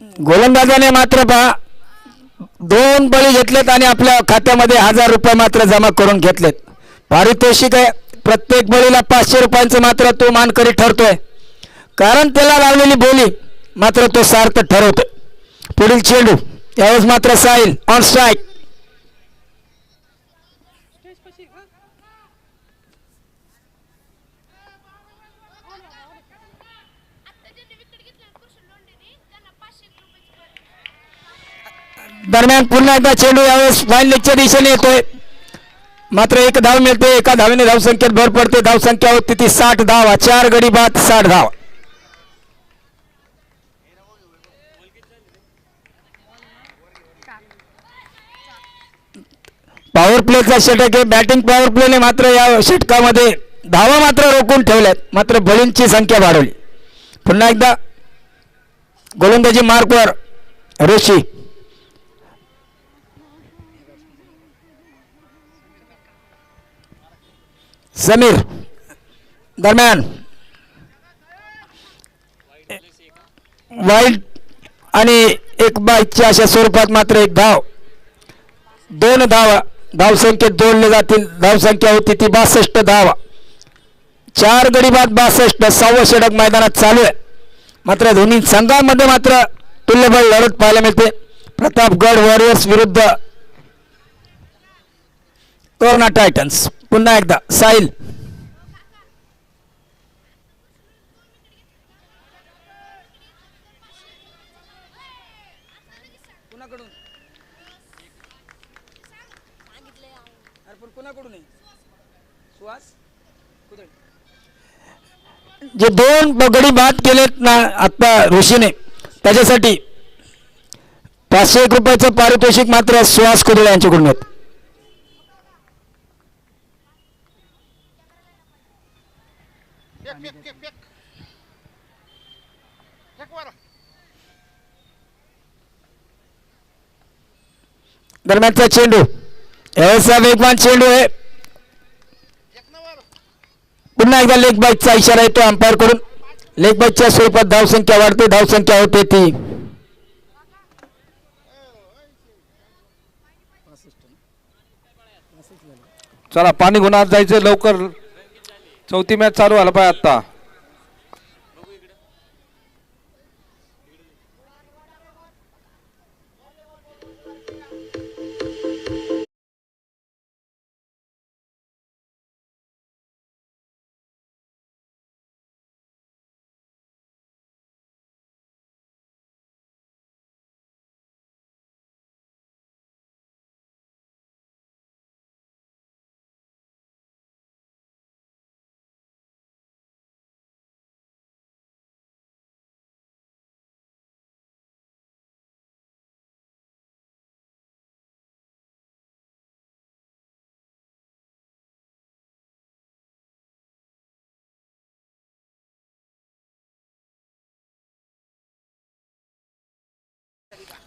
गोलंदाजाने मात्र पहा 2 बळी घेतलेत आणि आपल्या खात्यामध्ये 1000 रुपये मात्र जमा करून घेतलेत. पारितोषिक आहे प्रत्येक बळीला 500 रुपयांचं मात्र तो मानकरी ठरतोय, कारण त्याला लावलेली बोली मात्र तो सार्थ ठरवतोय. पुढील चेंडू यावेळेस मात्र साहिल ऑन स्ट्राईक. दरम्यान पुन्हा एकदा चेंडू यावेळेस फाईन लेगच्या दिशेने येतोय, मात्र 1 धाव मिळते. एका धावेने धावसंख्येत भर पडते. धावसंख्या होती ती 60 धावा. 4 गडी बाद 60 धाव. पॉवर प्लेचा षटक आहे. बॅटिंग पॉवर प्लेने मात्र या षटकामध्ये धावा मात्र रोखून ठेवल्यात, मात्र बळींची संख्या वाढवली. पुन्हा एकदा गोलंदाजी मार्कवर ऋषी. समीर. दरम्यान वाईल्ड आणि 1 बाईकच्या अशा स्वरूपात मात्र 1 धाव. 2 धावा धावसंख्येत जोडले जातील. धावसंख्या होती ती 62 धावा. 4 गडी बाद 62. 6वं षटक मैदानात चालू आहे. मात्र दोन्ही संघांमध्ये मात्र तुल्यबळ लढत पाहायला मिळते. प्रतापगड वॉरियर्स विरुद्ध तोरणा टायटन्स. पुन्हा एकदा साहिल. जे 2 गडी बाद केलेत ना आता ऋषीने, त्याच्यासाठी 501 रुपयाचं पारितोषिक मात्र सुहास कुदळे यांच्याकडून येत. दरम्यानचा चेंडू यावेळेस वेगवान चेंडू आहे. पुन्हा एकदा लेग बाईकचा इशारा येतो अंपायर कडून. लेग बाईकच्या स्वरूपात धावसंख्या वाढते. धावसंख्या होते ती चला पाणी गुन्हा जायचं लवकर. 4थी मॅच चालू व्हायला पाहिजे आता.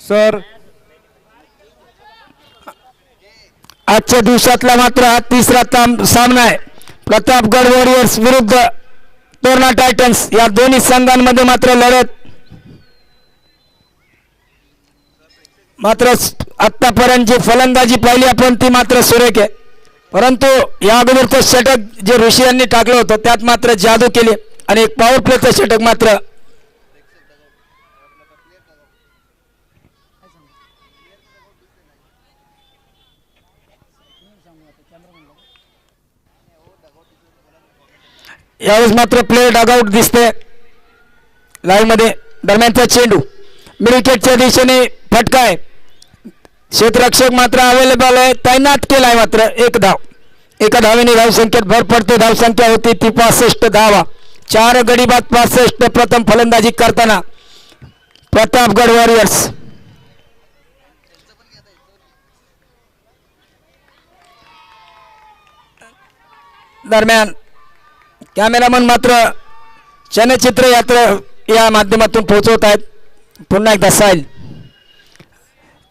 सर आजच्या दिवसातला मात्र हा 3रा सामना आहे. प्रतापगड वॉरियर्स विरुद्ध तोरणा टायटन्स या दोन्ही संघांमध्ये मात्र लढत मात्र आतापर्यंत जी फलंदाजी पाहिली आपण ती मात्र सुरेख आहे. परंतु या अगोदरचं षटक जे ऋषी यांनी टाकलं होतं त्यात मात्र जादू केली आणि एक पॉवर प्लेचं षटक मात्र यावेळेस मात्र प्लेयर डगआउट दिसते लाईव्ह मध्ये. दरम्यानचा चेंडू मिड विकेटच्या दिशेने फटका आहे. क्षेत्ररक्षक मात्र अवेलेबल आहे, तैनात केलाय. मात्र 1 धाव. 1 धावेने धावसंख्येत भर पडते. धावसंख्या होती ती 65 धावा. 4 गडी बाद 65. प्रथम फलंदाजी करताना प्रतापगड वॉरियर्स. दरम्यान कॅमेरामन मात्र चलचित्र यात्रा या माध्यमातून पोहोचवत आहेत. पुन्हा एकदा साहिल.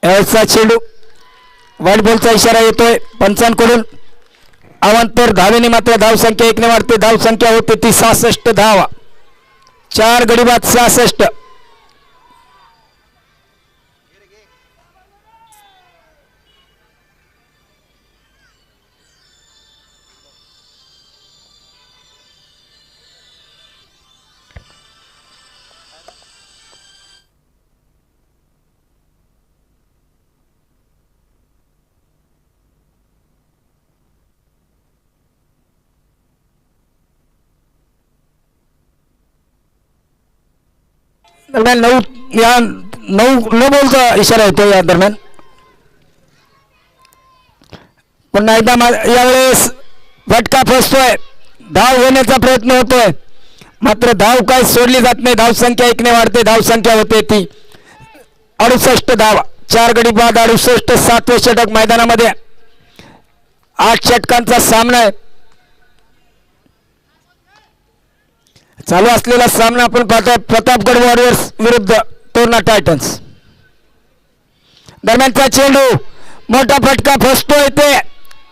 यावेळेसचा चेंडू वाईट बॉलचा इशारा येतोय पंचांकडून. अवांतर धावेने मात्र धावसंख्या 1 ने वाढते. धावसंख्या होते ती 66 धावा. 4 गडी बाद 66. दरम्यान 9 बॉलचा इशारा येतो या दरम्यान. पुन्हा एकदा यावेळेस फटका फसतोय. धाव घेण्याचा प्रयत्न होतोय मात्र धाव काय सोडली जात नाही. धाव संख्या 1 ने वाढते. धाव संख्या होते ती 68 धाव. 4 गडी बाद 68. 7वे षटक मैदानामध्ये. 8 षटकांचा सामना आहे. चालू असलेला सामना आपण पाहतोय प्रतापगड वॉरियर्स विरुद्ध तोरणा टायटन्स. दरम्यानचा चेंडू मोठा फटका फसतोय. ते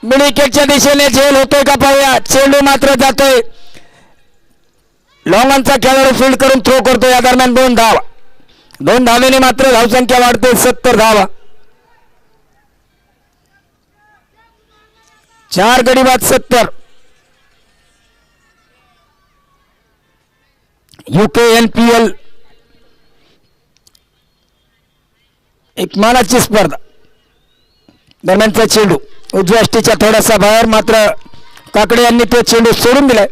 मिडविकेटच्या दिशेने झेल होतोय का पाहूया. चेंडू मात्र जातोय. लॉंगॉनचा खेळाडू फील्ड करून थ्रो करतो. या दरम्यान 2 धावा. 2 धावेने मात्र धावसंख्या वाढते 70 धावा. 4 गडी बाद 70. UKNPL एक मानाची स्पर्धा. दरम्यानचा चेंडू उजव्या अष्टीच्या थोडासा बाहेर मात्र काकडे यांनी तो चेंडू सोडून दिलाय.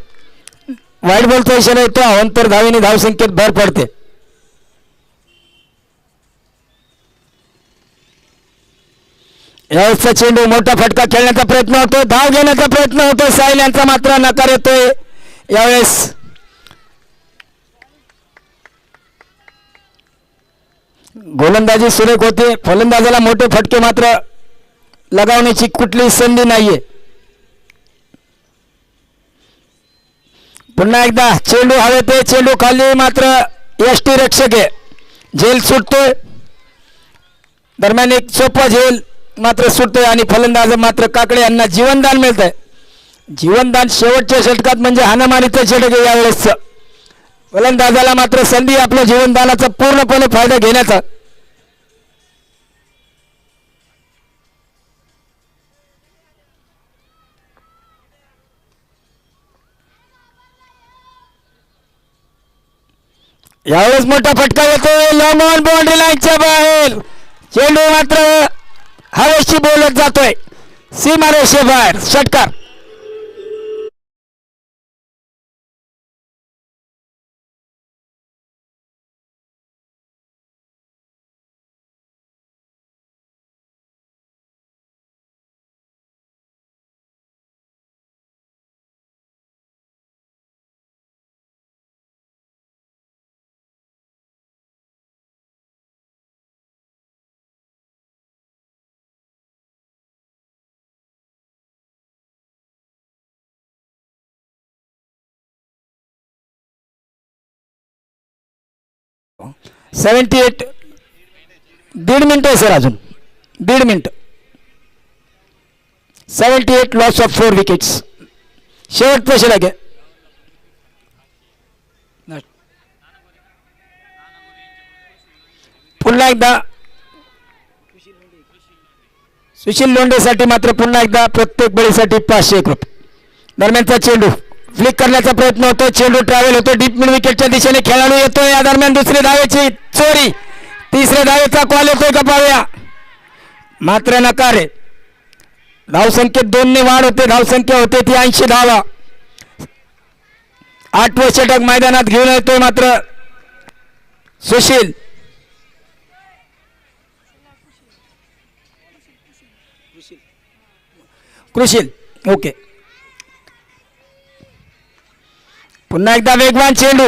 वाईट बॉलचा इशारा येतो. अवंतर धावेने धावसंख्येत भर पडते. यावेळेसचा चेंडू मोठा फटका खेळण्याचा प्रयत्न होतो. धाव घेण्याचा प्रयत्न होतो. साहिल यांचा मात्र नकार येतोय. यावेळेस गोलंदाजी सुरेख होते. फलंदाजाला मोठे फटके मात्र लगावण्याची कुठलीही संधी नाहीये. पुन्हा एकदा चेंडू हवेत आहे. चेंडू खाली मात्र यष्टी रक्षक आहे. झेल सुटतोय. दरम्यान एक सोपा झेल मात्र सुटतोय आणि फलंदाज मात्र काकडे यांना जीवनदान मिळत आहे. जीवनदान शेवटच्या षटकात म्हणजे हाणामारीचं षटक आहे यावेळेस. फलंदाजाला मात्र संधी आपल्या जीवनदानाचा पूर्णपणे फायदा घेण्याचा. यावेळेस मोठा फटका येतोय. लॉंग ऑन बाउंड्री लाईनच्या बाहेर. चेंडू मात्र हवेशी बोलत जातोय. सीमारेषेबाहेर षटकार. .78 1.5 मिनिट आहे सर. अजून 1.5 मिनिट. 78 loss of 4 wickets. शेवटचं षटक आहे. पुन्हा एकदा सुशील लोंढेसाठी मात्र पुन्हा एकदा प्रत्येक बळीसाठी 501 रुपये. दरम्यानचा चेंडू फ्लिक करण्याचा प्रयत्न होतो. चेंडू ट्रॅव्हल होतो. डीप मिड विकेटच्या दिशेने खेळाडू येतोय. या दरम्यान दुसरी धावेची चोरी. तिसऱ्या धावेचा कॉल येतोय का पाहूया. मात्र नकार आहे. धावसंख्येत 2 ने वाढ होते. धावसंख्या होते ती 80 धावा. 8वे षटक मैदानात घेऊन येतोय मात्र सुशील. कृषील ओके. पुन्हा एकदा वेगवान चेंडू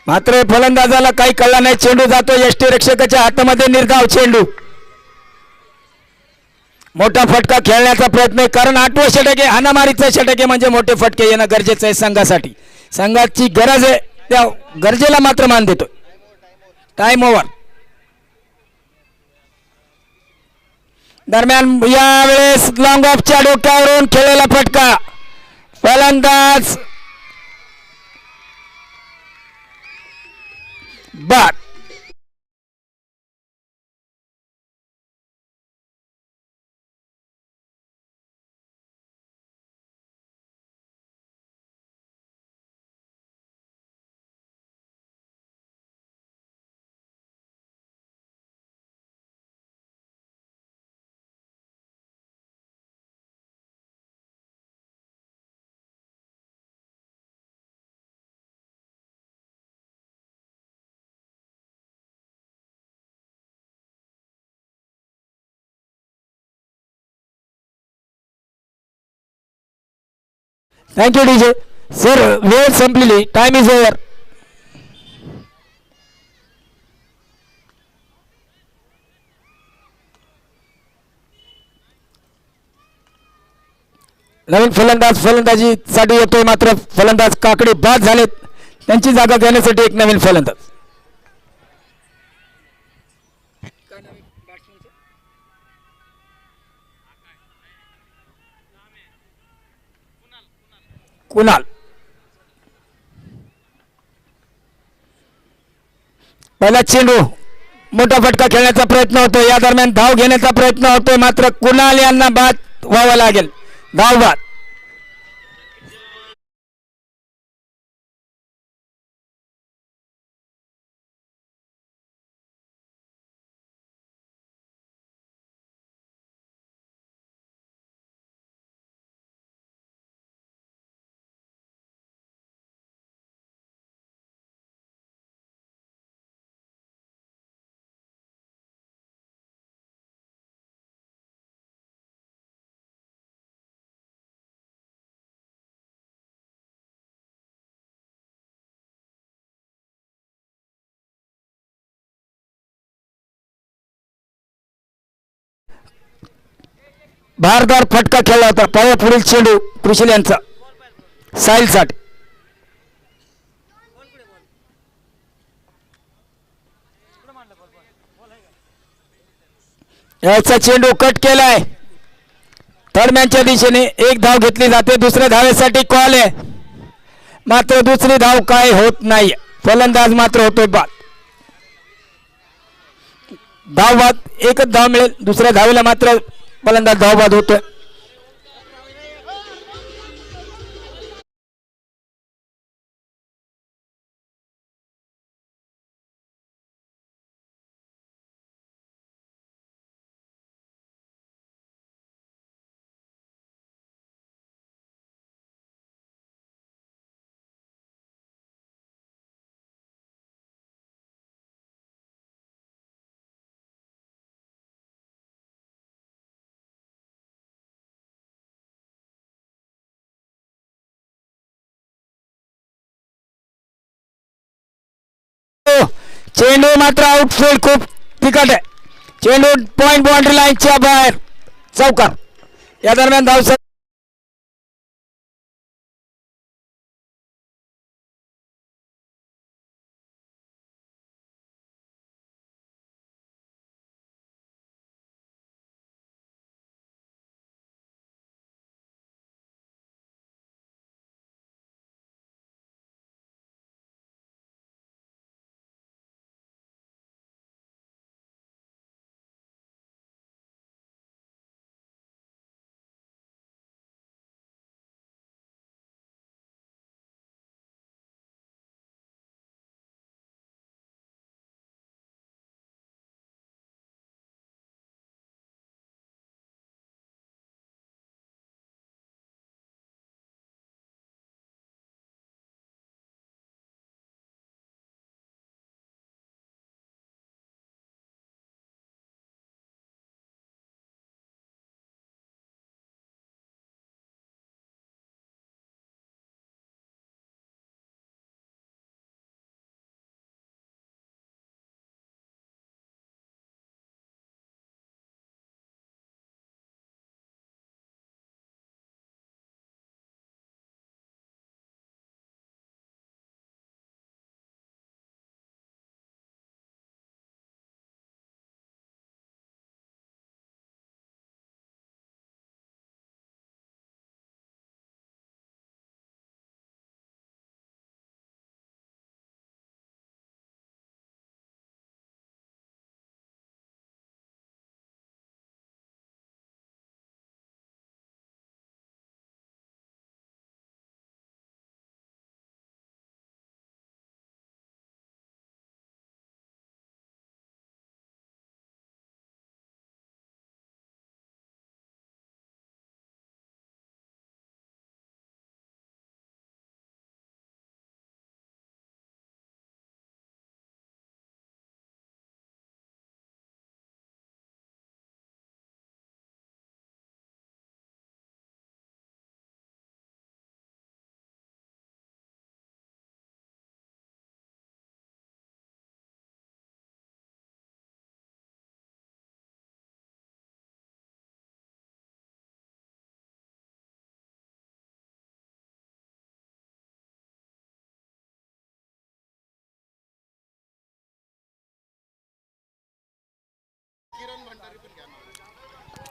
मात्र फलंदाजाला काही कळला नाही. चेंडू जातो यष्टीरक्षकाच्या हातामध्ये. निर्धाव चेंडू. मोठा फटका खेळण्याचा प्रयत्न आहे कारण 8वं षटक आहे. हाणामारीचं षटक आहे म्हणजे मोठे फटके येणं गरजेचं आहे संघासाठी. संघाची गरज आहे त्या गरजेला मात्र मान देतो. Time over. दरम्यान यावेळेस लॉंग ऑफच्या डोक्यावरून खेळलेला फटका. फलंदाज बाद. Thank you DJ. सर वेळ संपलेली, टाइम इज ओव्हर. नवीन फलंदाज फलंदाजीसाठी येतोय, मात्र फलंदाज काकडे बाद झालेत. त्यांची जागा घेण्यासाठी एक नवीन फलंदाज. कुणाल. पहिला चेंडू, मोठा फटका खेळण्याचा प्रयत्न होतो. या दरम्यान धाव घेण्याचा प्रयत्न होतोय, मात्र कुणाल यांना बाद व्हावा लागेल. धाव बाद. भारदार फटका खेळला होता. पाया पुढील चेंडू कृषील यांचा, साहिल साठ. याचा चेंडू कट केलाय. थर्ड मॅनच्या दिशेने एक धाव घेतली जाते. दुसऱ्या धावेसाठी कॉल आहे, मात्र दुसरी धाव काय होत नाही. फलंदाज मात्र होतोय बाद. धाव बाद, एकच धाव मिळेल. दुसऱ्या धावेला मात्र फलंदाज धाव बाद होतोय. चेंडू मात्र आउटफील्ड खूप तिखट आहे. चेंडू पॉइंट बाउंड्री लाईनच्या बाहेर, चौकार. या दरम्यान धाव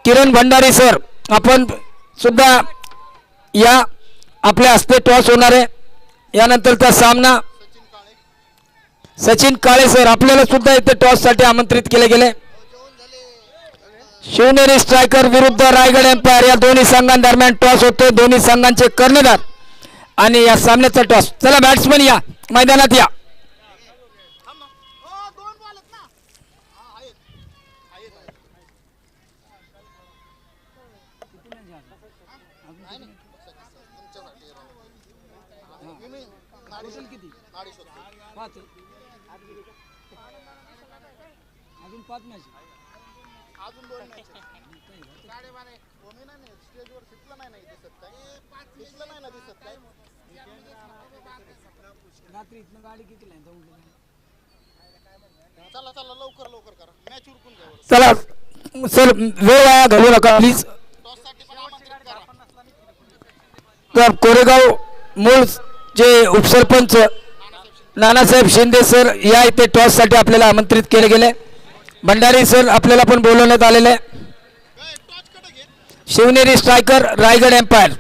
किरण भंडारी सर आपण सुद्धा या, आपल्या हस्ते टॉस होणार आहे. यानंतरचा सामना सचिन काळे सर आपल्याला सुद्धा इथे टॉस साठी आमंत्रित केले गेले. शिवनेरी स्ट्रायकर विरुद्ध रायगड एम्पायर या दोन्ही संघांदरम्यान टॉस होतोय. दोन्ही संघांचे कर्णधार आणि या सामन्याचा टॉस. चला बॅट्समन या मैदानात या. चला सर वेळ वाया घालू नका प्लीज. तर कोरेगाव मूळ जे उपसरपंच नानासाहेब शिंदे सर या इथे टॉस साठी आपल्याला आमंत्रित केले गेले. भंडारी सर आपल्याला पण बोलवण्यात आलेले. Shivneri striker Raigad empire.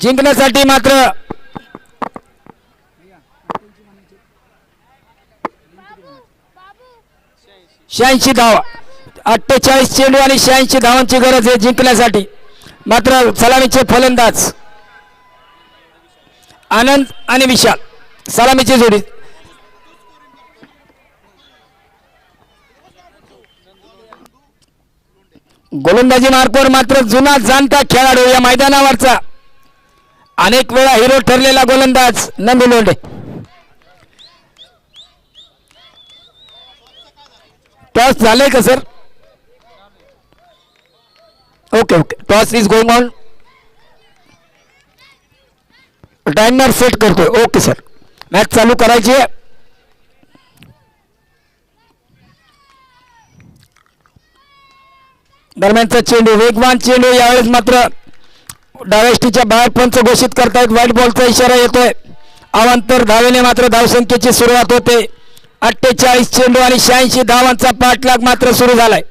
जिंकण्यासाठी मात्र 86 धावा, 48 चेंडू आणि 86 धावांची गरज आहे जिंकण्यासाठी. मात्र सलामीचे फलंदाज आनंद आणि विशाल सलामीची जोडी. गोलंदाजी मार्गावर मात्र जुना जाणता खेळाडू या मैदानावरचा अनेक वेळा हिरो ठरलेला गोलंदाज नंदू लोंढे. टॉस झाले का sir? Okay okay toss is going on. Timer set करतोय. ओके सर मॅच चालू करायची आहे. दरम्यानचा चेंडू वेगवान चेंडू यावेळेस मात्र डावेष्टीच्या बाहेर पंच घोषित करतायत. व्हाईट बॉलचा इशारा येतोय. अवांतर धावेने मात्र धावसंख्येची सुरुवात होते. 48 चेंडू आणि 86 धावांचा पाठलाग मात्र सुरू झालाय.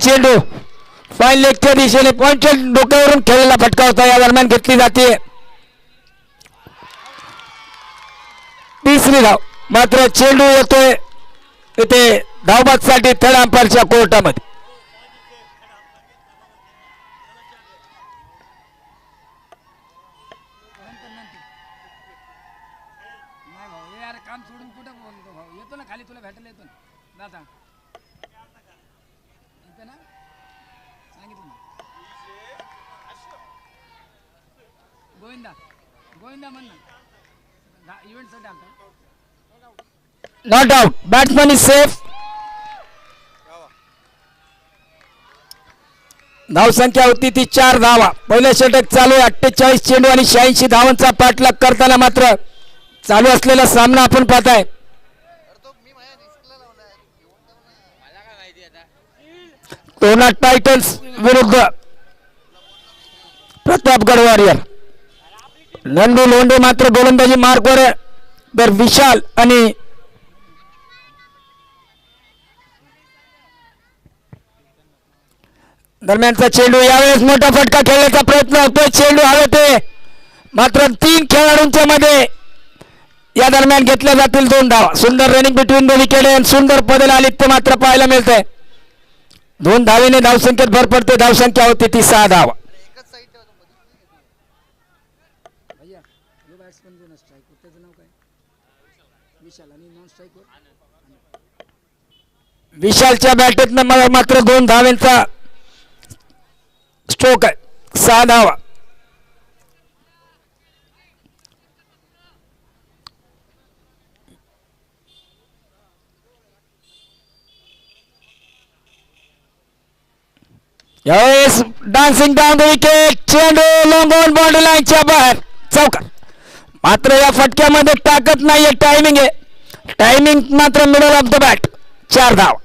चेंडू फाईन लेगच्या दिशेने पॉइंटेड डोक्यावरून खेळलेला फटका होता. या दरम्यान घेतली जाते तिसरी धाव. मात्र चेंडू येतोय इथे धावबादसाठी थर्ड अंपायरच्या कोर्टामध्ये. काम सोडून कुठं बोलतो भाऊ? येतो ना खाली तुला भेटायला येतो ना दादा. Not out. Batsman is safe. धावसंख्या होती ती 4 धावा. पहिलं षटक चालू आहे. 48 चेंडू आणि 86 धावांचा पाठलाग करताना मात्र चालू असलेला सामना आपण पाहताय. तोना टायटन्स विरुद्ध प्रतापगड वॉरियर. नंदू लोंढे मात्र गोलंदाजी मार्कवर आहे. तर विशाल आणि दरम्यानचा चेंडू यावेळेस मोठा फटका खेळण्याचा प्रयत्न होतोय. चेंडू हवेत आहे. मात्र 3 खेळाडूंच्या मध्ये या दरम्यान घेतल्या जातील 2 धावा. सुंदर रनिंग बिटवीन द विकेट आणि सुंदर बदल आलित्य मात्र पाहायला मिळतंय. 2 धावेने धावसंख्येत भर पडते. धावसंख्या होती ती 6 धावा. विशालच्या बॅटेतनं मात्र 2 धावेंचा स्ट्रोक आहे. 6 धावा. यावेळेस डान्सिंग डाऊन द विकेट. चेंडू लॉंग ऑन बाउंड्री लाईनच्या बाहेर चौकार. मात्र या फटक्यामध्ये ताकद नाहीये. टायमिंग आहे. टायमिंग मात्र मिडल ऑफ द बॅट. 4 धाव.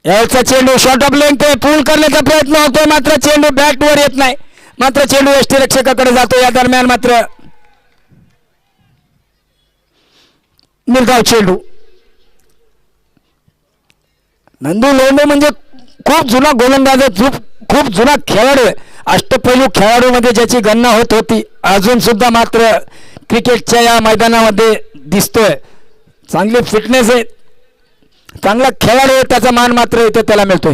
याचा चेंडू शॉर्ट ऑफ लेंथ पूल करण्याचा प्रयत्न होतोय. मात्र चेंडू बॅटवर येत नाही. मात्र चेंडू यष्टीरक्षकाकडे जातो. या दरम्यान मात्र निर्धाव चेंडू. नंदू लोंढे म्हणजे खूप जुना गोलंदाज आहे. खूप जुना खेळाडू आहे. अष्टपैलू खेळाडूमध्ये ज्याची गणना होत होती अजून सुद्धा मात्र क्रिकेटच्या या मैदानामध्ये दिसतोय. चांगली फिटनेस आहे. चांगला खेळाडू आहे. त्याचा मान मात्र इथे त्याला मिळतोय.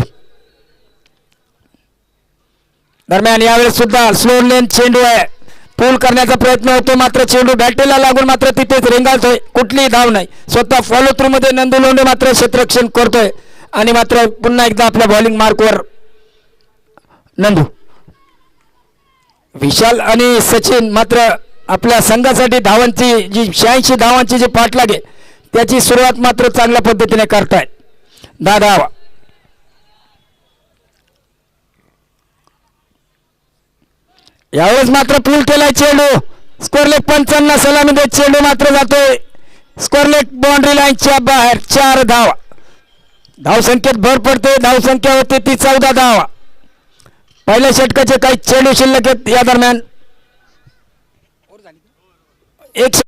दरम्यान यावेळेस सुद्धा स्लो लेन चेंडू आहे. पूल करण्याचा प्रयत्न होतो. मात्र चेंडू बॅटेला लागून मात्र तिथेच रेंगाळतोय. कुठलीही धाव नाही. स्वतः फॉलो थ्रू मध्ये नंदू लोंढे मात्र क्षेत्ररक्षण करतोय आणि मात्र पुन्हा एकदा आपल्या बॉलिंग मार्कवर नंदू. विशाल आणि सचिन मात्र आपल्या संघासाठी धावांची जी 86 धावांची जी पाठलाग आहे त्याची सुरुवात मात्र चांगल्या पद्धतीने करतायत. 10 धावा. यावेळेस मात्र पूल केलाय चेंडू. स्कोअर लेग 55 सलामी देत चेंडू मात्र जातोय स्कोअर लेग बाउंड्री लाईनच्या बाहेर. 4 धावा. धावसंख्येत भर पडते. धावसंख्या होती ती 14 धावा. पहिल्या षटकाचे काही चेंडू शिल्लक आहेत. या दरम्यान एक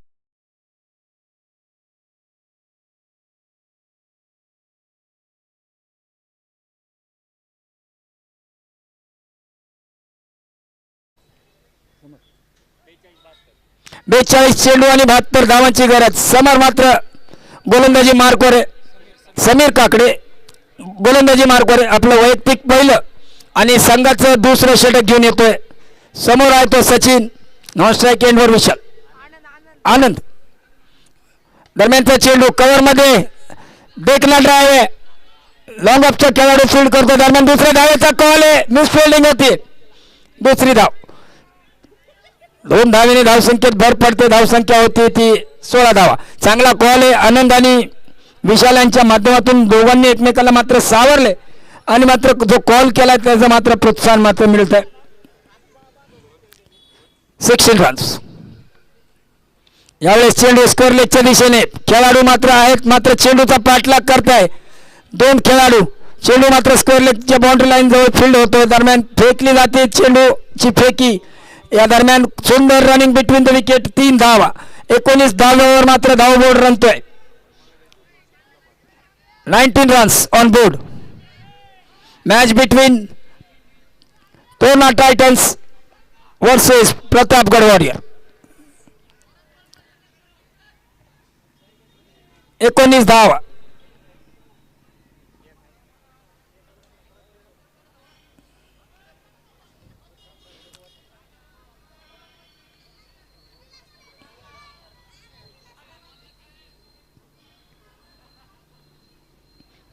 42 चेंडू आणि 72 धावांची गरज. समोर मात्र गोलंदाजी मार्कवर आहे समीर काकडे. गोलंदाजी मार्कवर आहे. आपलं वैयक्तिक पहिलं आणि संघाचं दुसरं षटक घेऊन येतोय. समोर आहे तो सचिन. नॉन स्ट्राईक एंडवर विशाल. आनंद. दरम्यानचा चेंडू कव्हर मध्ये देखना ड्राईव्ह आहे. लॉंग ऑफचा खेळाडू फील्ड करतो. दरम्यान दुसऱ्या धावेचा कॉल आहे. मिस फिल्डिंग होती. दुसरी धाव. 2 धावेने धावसंख्येत भर पडते. धावसंख्या होती ती 16 धावा. चांगला कॉल आहे. आनंद आणि विशाल यांच्या माध्यमातून दोघांनी एकमेकाला मात्र सावरले आणि मात्र जो कॉल केला त्याचं मात्र प्रोत्साहन मात्र मिळत आहे. 16 रन्स. यावेळेस चेंडू स्कोअर लेगच्या दिशेने. खेळाडू मात्र आहेत. मात्र चेंडूचा पाठलाग करताय 2 खेळाडू. चेंडू मात्र स्कोअर लेगच्या बाउंड्री लाईन जवळ फील्ड होतो. दरम्यान फेकली जाते चेंडूची फेकी. या दरम्यान सुंदर रनिंग बिटवीन द विकेट. 3 धावा. 19 धावांवर मात्र धावबोर्ड रनतोय. 19 runs on board. Match between Torna titans versus Pratapgad warrior. 19 धावा.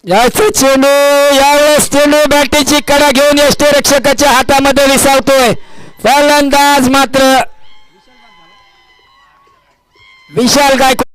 याचा चेंडू. यावेळेस चेंडू बॅटीची कडा घेऊन यष्टीरक्षकाच्या हातामध्ये विसावतोय. फलंदाज मात्र विशाल गायकवाड.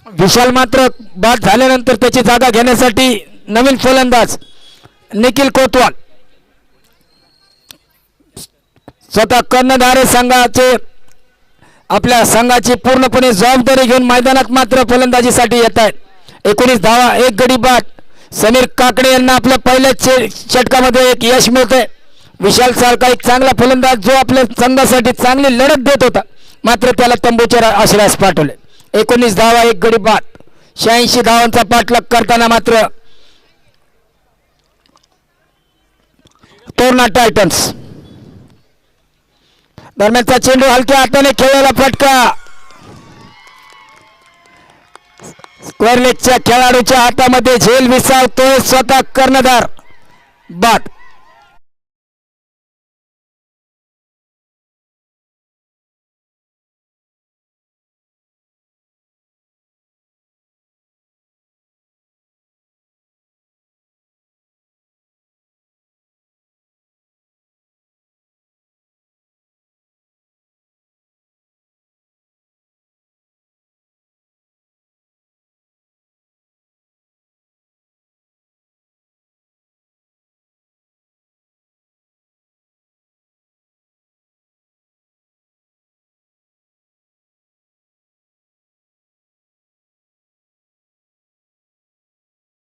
विशाल मात्र बाद झाल्यानंतर त्याची जागा घेण्यासाठी नवीन फलंदाज निखिल कोतवाल स्वतः कर्णधार संघाचे आपल्या संघाची पूर्णपणे जबाबदारी घेऊन मैदानात मात्र फलंदाजीसाठी येत आहेत. 19 धावा, 1 गडी बाद. समीर काकडे यांना आपल्या पहिल्याच षटकामध्ये एक यश मिळतंय. विशाल सारखा एक चांगला फलंदाज जो आपल्या संघासाठी चांगली लढत देत होता मात्र त्याला तंबूच्या आश्रयास पाठवले. 19 धावा, 1 गडी बाद. 86 धावांचा पाठलाग करताना मात्र तोरणा टायटन्स. दरम्यानचा चेंडू हलक्या हाताने खेळलेला फटका स्क्वेअर लेगच्या खेळाडूच्या हातामध्ये झेल विसावतोय स्वतः कर्णधार बाद.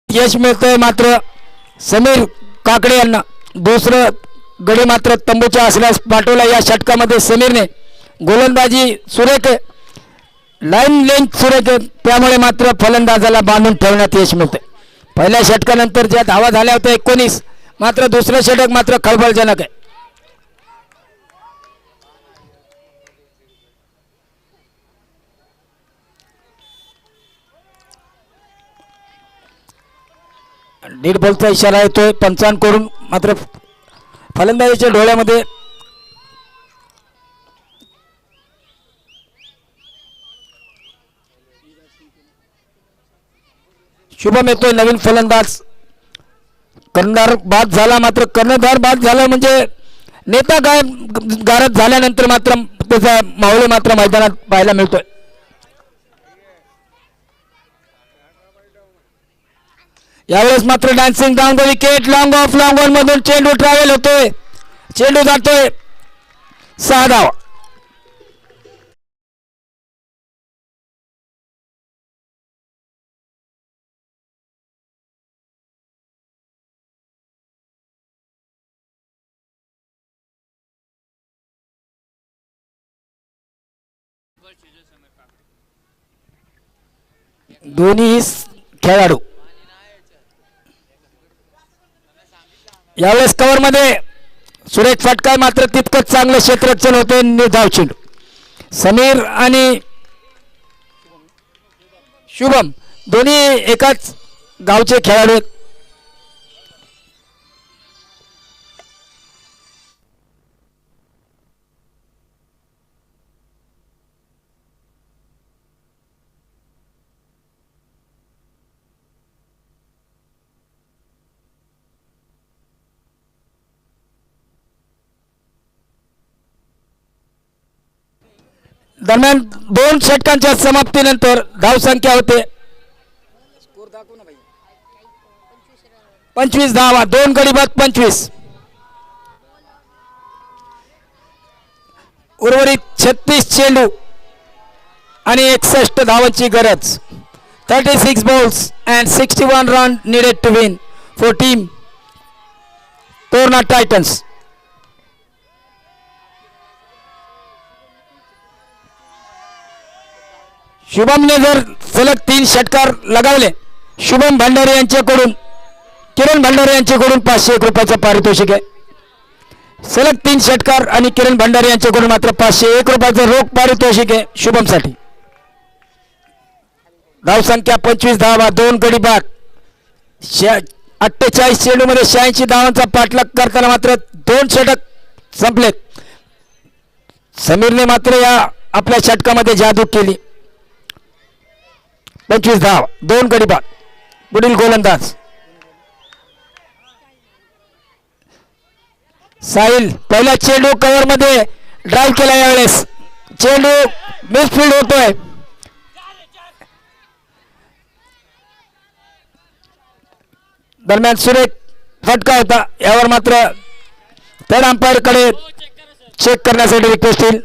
यश मिळतंय मात्र समीर काकडे यांना दुसरं गडी मात्र तंबूच्या आसल्यास पाठवला. या षटकामध्ये समीरने गोलंदाजी सुरेख, लाईन लेंथ सुरेख, त्यामुळे मात्र फलंदाजाला बांधून ठेवण्यात यश मिळते. पहिल्या षटकानंतर ज्या धावा झाल्या होत्या 19, मात्र दुसरं षटक मात्र खळबळजनक आहे. डीड बॉलचा इशारा येतोय पंचांकडून मात्र फलंदाजीच्या डोळ्यामध्ये शुभम येतोय नवीन फलंदाज. कर्णधार बाद झाला मात्र कर्णधार बाद झाला म्हणजे नेता गारद झाल्यानंतर मात्र त्याचा मावळे मात्र मैदानात पाहायला मिळतोय. यावेळेस मात्र dancing down the wicket, long of long on मधून चेंडू ट्रॅव्हल होतोय, चेंडू जातोय 6 धावा. दोन्ही खेळाडू यावेळेस कव्हर मध्ये सुरेख फटका मात्र तितकंच चांगलं क्षेत्ररक्षण होते. निर्धाव चेंडू समीर आणि शुभम दोन्ही एकाच गावचे खेळाडू आहेत. दरम्यान 2 षटकांच्या समाप्तीनंतर धावसंख्या होते 25 धावा, 2 गडी बाद 25. उर्वरित 36 चेंडू आणि 61 धावांची गरज. 36 balls and 61 run needed to win for team Torna Titans. शुभमने जर सलग 3 षटकार लगावले, शुभम भंडारे यांच्याकडून किरण भंडारे यांच्याकडून 501 रुपयाचं पारितोषिक आहे. सलग 3 षटकार आणि किरण भंडारे यांच्याकडून मात्र 501 रुपयाचं रोख पारितोषिक आहे शुभमसाठी. धावसंख्या 25 धावा, 2 गडी बाद. 48 चेंडूमध्ये 86 धावांचा पाठलाग करताना मात्र 2 षटक संपलेत. समीरने मात्र या आपल्या षटकामध्ये जादू केली. 25 धाव, 2 गडी बाद. पुढील गोलंदाज साहिल. पहिला चेंडू कव्हर मध्ये ड्राईव्ह केला, यावेळेस चेंडू मिसफील्ड होतोय. दरम्यान सुरेख फटका होता, यावर मात्र थर्ड अंपायरकडे चेक करण्यासाठी रिक्वेस्ट येईल.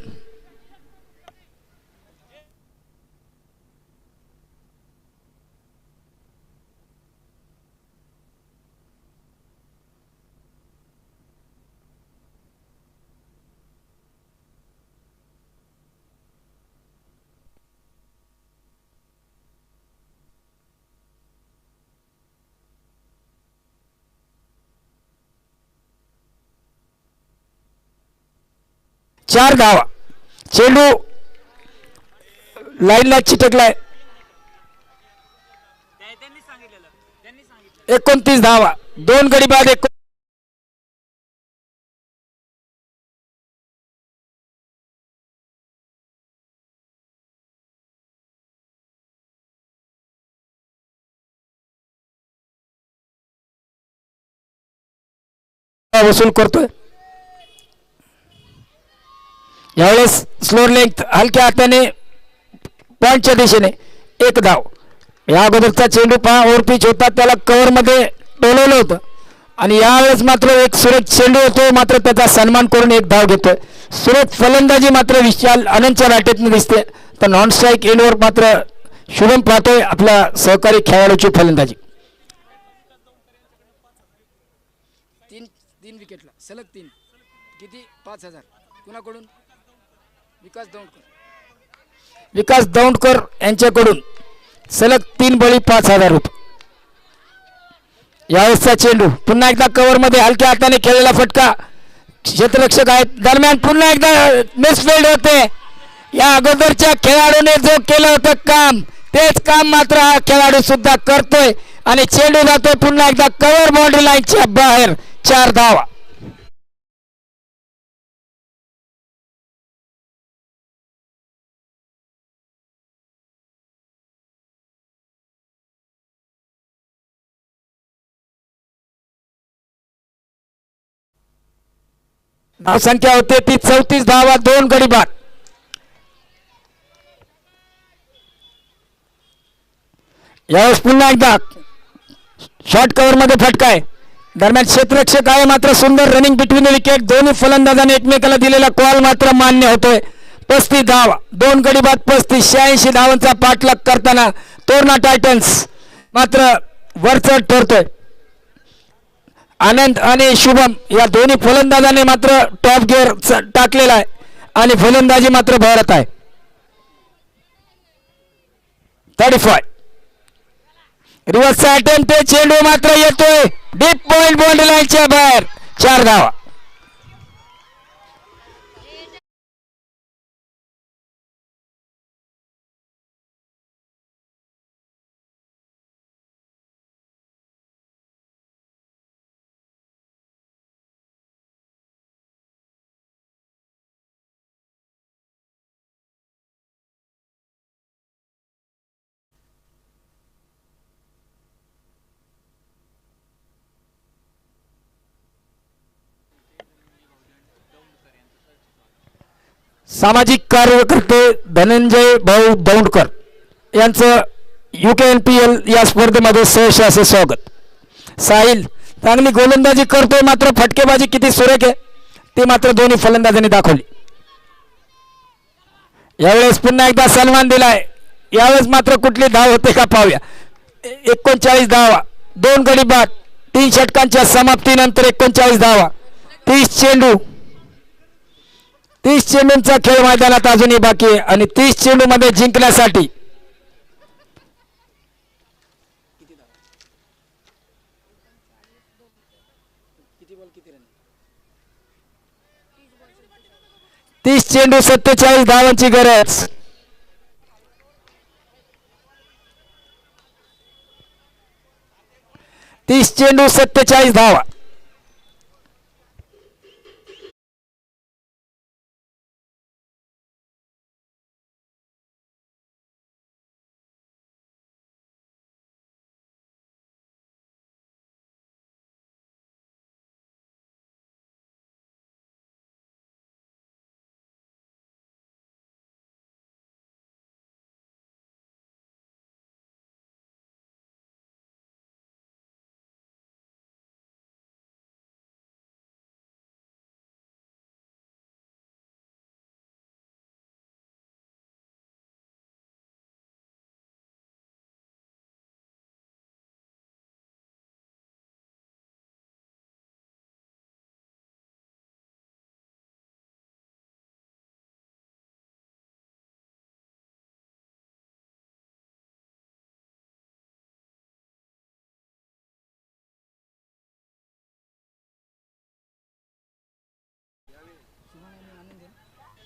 चार धावा, चेंडू लाईनला चिटकलाय. 29 धावा, 2 गडी बाद. वसूल करतोय. यावेळेस स्लोअर लेंथ हलक्या हाताने पॉइंटच्या दिशेने 1 धाव. या अगोदरचा चेंडू पहा ओव्हरपिच होता, त्याला कव्हर मध्ये टोलवलं होतं आणि यावेळेस मात्र एक सुरेख चेंडू होतो, मात्र त्याचा सन्मान करून 1 धाव घेतोय. सुरेख फलंदाजी मात्र विशाल आनंदच्या राटेतनं दिसते, तर नॉन स्ट्राईक एंडवर मात्र शुभम पाहतोय आपल्या सहकारी खेळाडूची फलंदाजी. 3 विकेटला सलग 3. किती? 5,000 कुणाकडून? विकास दौंडकर यांच्याकडून सलग 3 बळी 5,000 रुपये. यावेळेसचा चेंडू पुन्हा एकदा कव्हर मध्ये हलक्या हाताने खेळलेला फटका, क्षेत्ररक्षक आहेत. दरम्यान पुन्हा एकदा मिसफिल्ड होते. या अगोदरच्या खेळाडूने जो केलं होतं काम, तेच काम मात्र हा खेळाडू सुद्धा करतोय आणि चेंडू जातोय पुन्हा एकदा कव्हर बाउंड्री लाईनच्या बाहेर. 4 धावा. धावसंख्या होते ती 34 धावा, 2 गडी बाद. यावेळेस पुन्हा एकदा शॉर्ट कव्हर मध्ये फटका आहे. दरम्यान क्षेत्ररक्षक आहे, मात्र सुंदर रनिंग बिटवीन विकेट. दोन्ही फलंदाजांनी एकमेकाला दिलेला कॉल मात्र मान्य होतोय. 35 धावा, 2 गडी बाद. 35-86 धावांचा पाठलाग करताना तोरणा टायटन्स मात्र वरचढ ठरतोय. आनंद आणि शुभम या दोन्ही फलंदाजांनी मात्र टॉप गिअर टाकलेला आहे आणि फलंदाजी मात्र भरत आहे. 35 रिव्हर्सचा अटेम्प्ट, चेंडू मात्र येतोय डीप पॉइंट बाउंड्री लाईनच्या बाहेर. 4 धावा. सामाजिक कार्यकर्ते धनंजय भाऊ दौंडकर यांचं UKNPL या स्पर्धेमध्ये सहर्ष असे स्वागत. साहिल चांगली गोलंदाजी करतोय, मात्र फटकेबाजी किती सुरेख आहे ते मात्र दोन्ही फलंदाजांनी दाखवली. यावेळेस पुन्हा एकदा सन्मान दिलाय. यावेळेस मात्र कुठली धाव होते का पाहूया. 39 धावा, 2 गडी बाद. 3 षटकांच्या समाप्तीनंतर 39 धावा. 30 चेंडू, 30 चेंडूंचा खेळ मैदानात अजूनही बाकी आहे आणि 30 चेंडू मध्ये जिंकण्यासाठी तीस चेंडू 47 धावांची गरज. 30 चेंडू 47 धावा.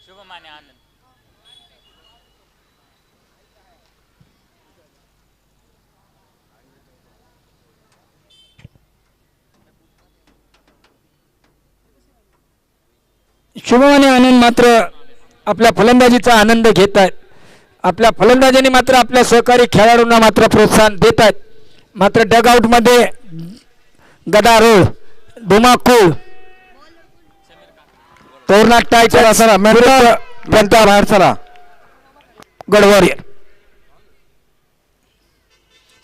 शुभम आणि आनंद मात्र आपल्या फलंदाजीचा आनंद घेत आहेत. आपल्या फलंदाजीने मात्र आपल्या सहकारी खेळाडूंना मात्र प्रोत्साहन देत आहेत. मात्र डगआउटमध्ये गदारोळ, धुमाकूळ, तोरणा टायटर असा बनता बाहेर चला गडवॉरियर.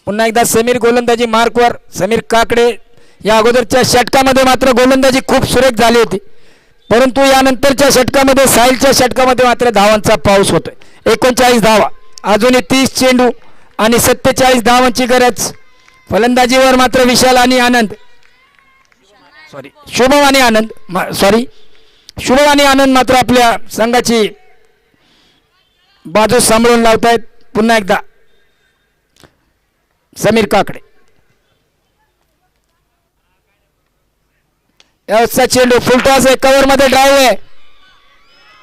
पुन्हा एकदा समीर गोलंदाजी मार्कवर. समीर काकडे या अगोदरच्या षटकामध्ये मात्र गोलंदाजी खूप सुरेख झाली होती, परंतु यानंतरच्या षटकामध्ये साहिलच्या षटकामध्ये मात्र धावांचा पाऊस होतोय. 39 धावा, अजूनही 30 चेंडू आणि 47 धावांची गरज. फलंदाजीवर मात्र विशाल आणि आनंद शुभम आणि आनंद मात्र आपल्या संघाची बाजू सांभाळून लावतायत. पुन्हा एकदा समीर काकडे. याचा चेंडू फुलटॉस आहे, कव्हर मध्ये ड्राईव्ह आहे.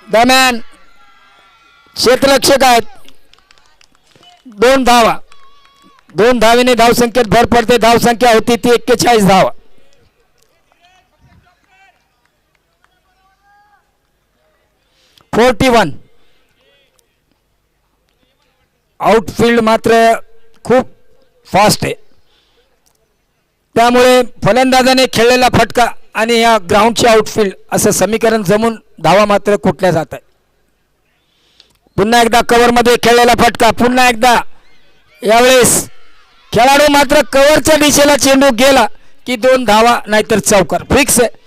दरम्यान क्षेत्ररक्षक आहेत. 2 धावा, 2 धावेने धावसंख्येत भर पडते. धावसंख्या होती ती 41 धावा. आउटफील्ड मात्र खूप फास्ट आहे, त्यामुळे फलंदाजाने खेळलेला फटका आणि या ग्राउंडचे आउटफील्ड असं समीकरण जमून धावा मात्र कुठल्या जात आहे. पुन्हा एकदा कव्हरमध्ये खेळलेला फटका. पुन्हा एकदा यावेळेस खेळाडू मात्र कव्हरच्या दिशेला चेंडू गेला की 2 धावा नाहीतर चौकार फिक्स आहे.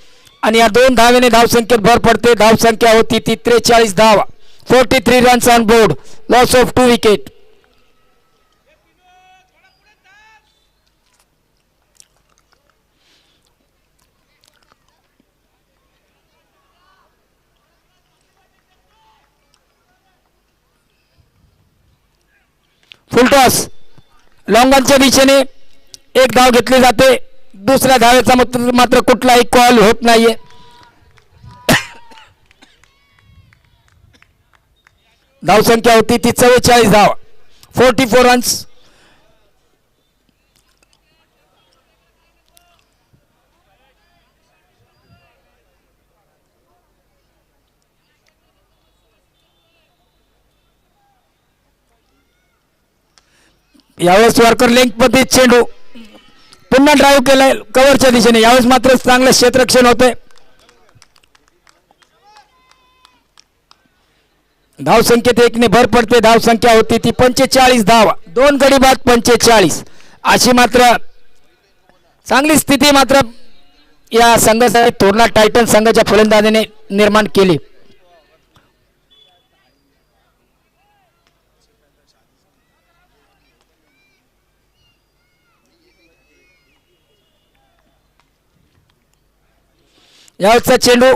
आणि या 2 धावेने धावसंख्येत भर पडते. धावसंख्या होती ती 43 धावा. 43 runs on board. Loss of 2 wicket. Full toss लॉंगॉनच्या दिशेने 1 धाव घेतली जाते. दुसऱ्या धावेचा मात्र कुठलाही कॉल होत नाहीये. धावसंख्या होती ती 44 धावा. 44 रन्स. यावेळेस वॉर्कर लेंथ मध्ये चेंडू पुन्हा ड्राईव्ह केलाय कव्हरच्या दिशेने. यावेळेस मात्र चांगलं क्षेत्ररक्षण होते. धावसंख्येत 1 ने भर पडते. धावसंख्या होती ती 45 धावा. 2 गडी बाद 45. अशी मात्र चांगली स्थिती मात्र या संघासाठी तोरणा टायटन संघाच्या फलंदाजाने निर्माण केली. यावेळेसचा चेंडू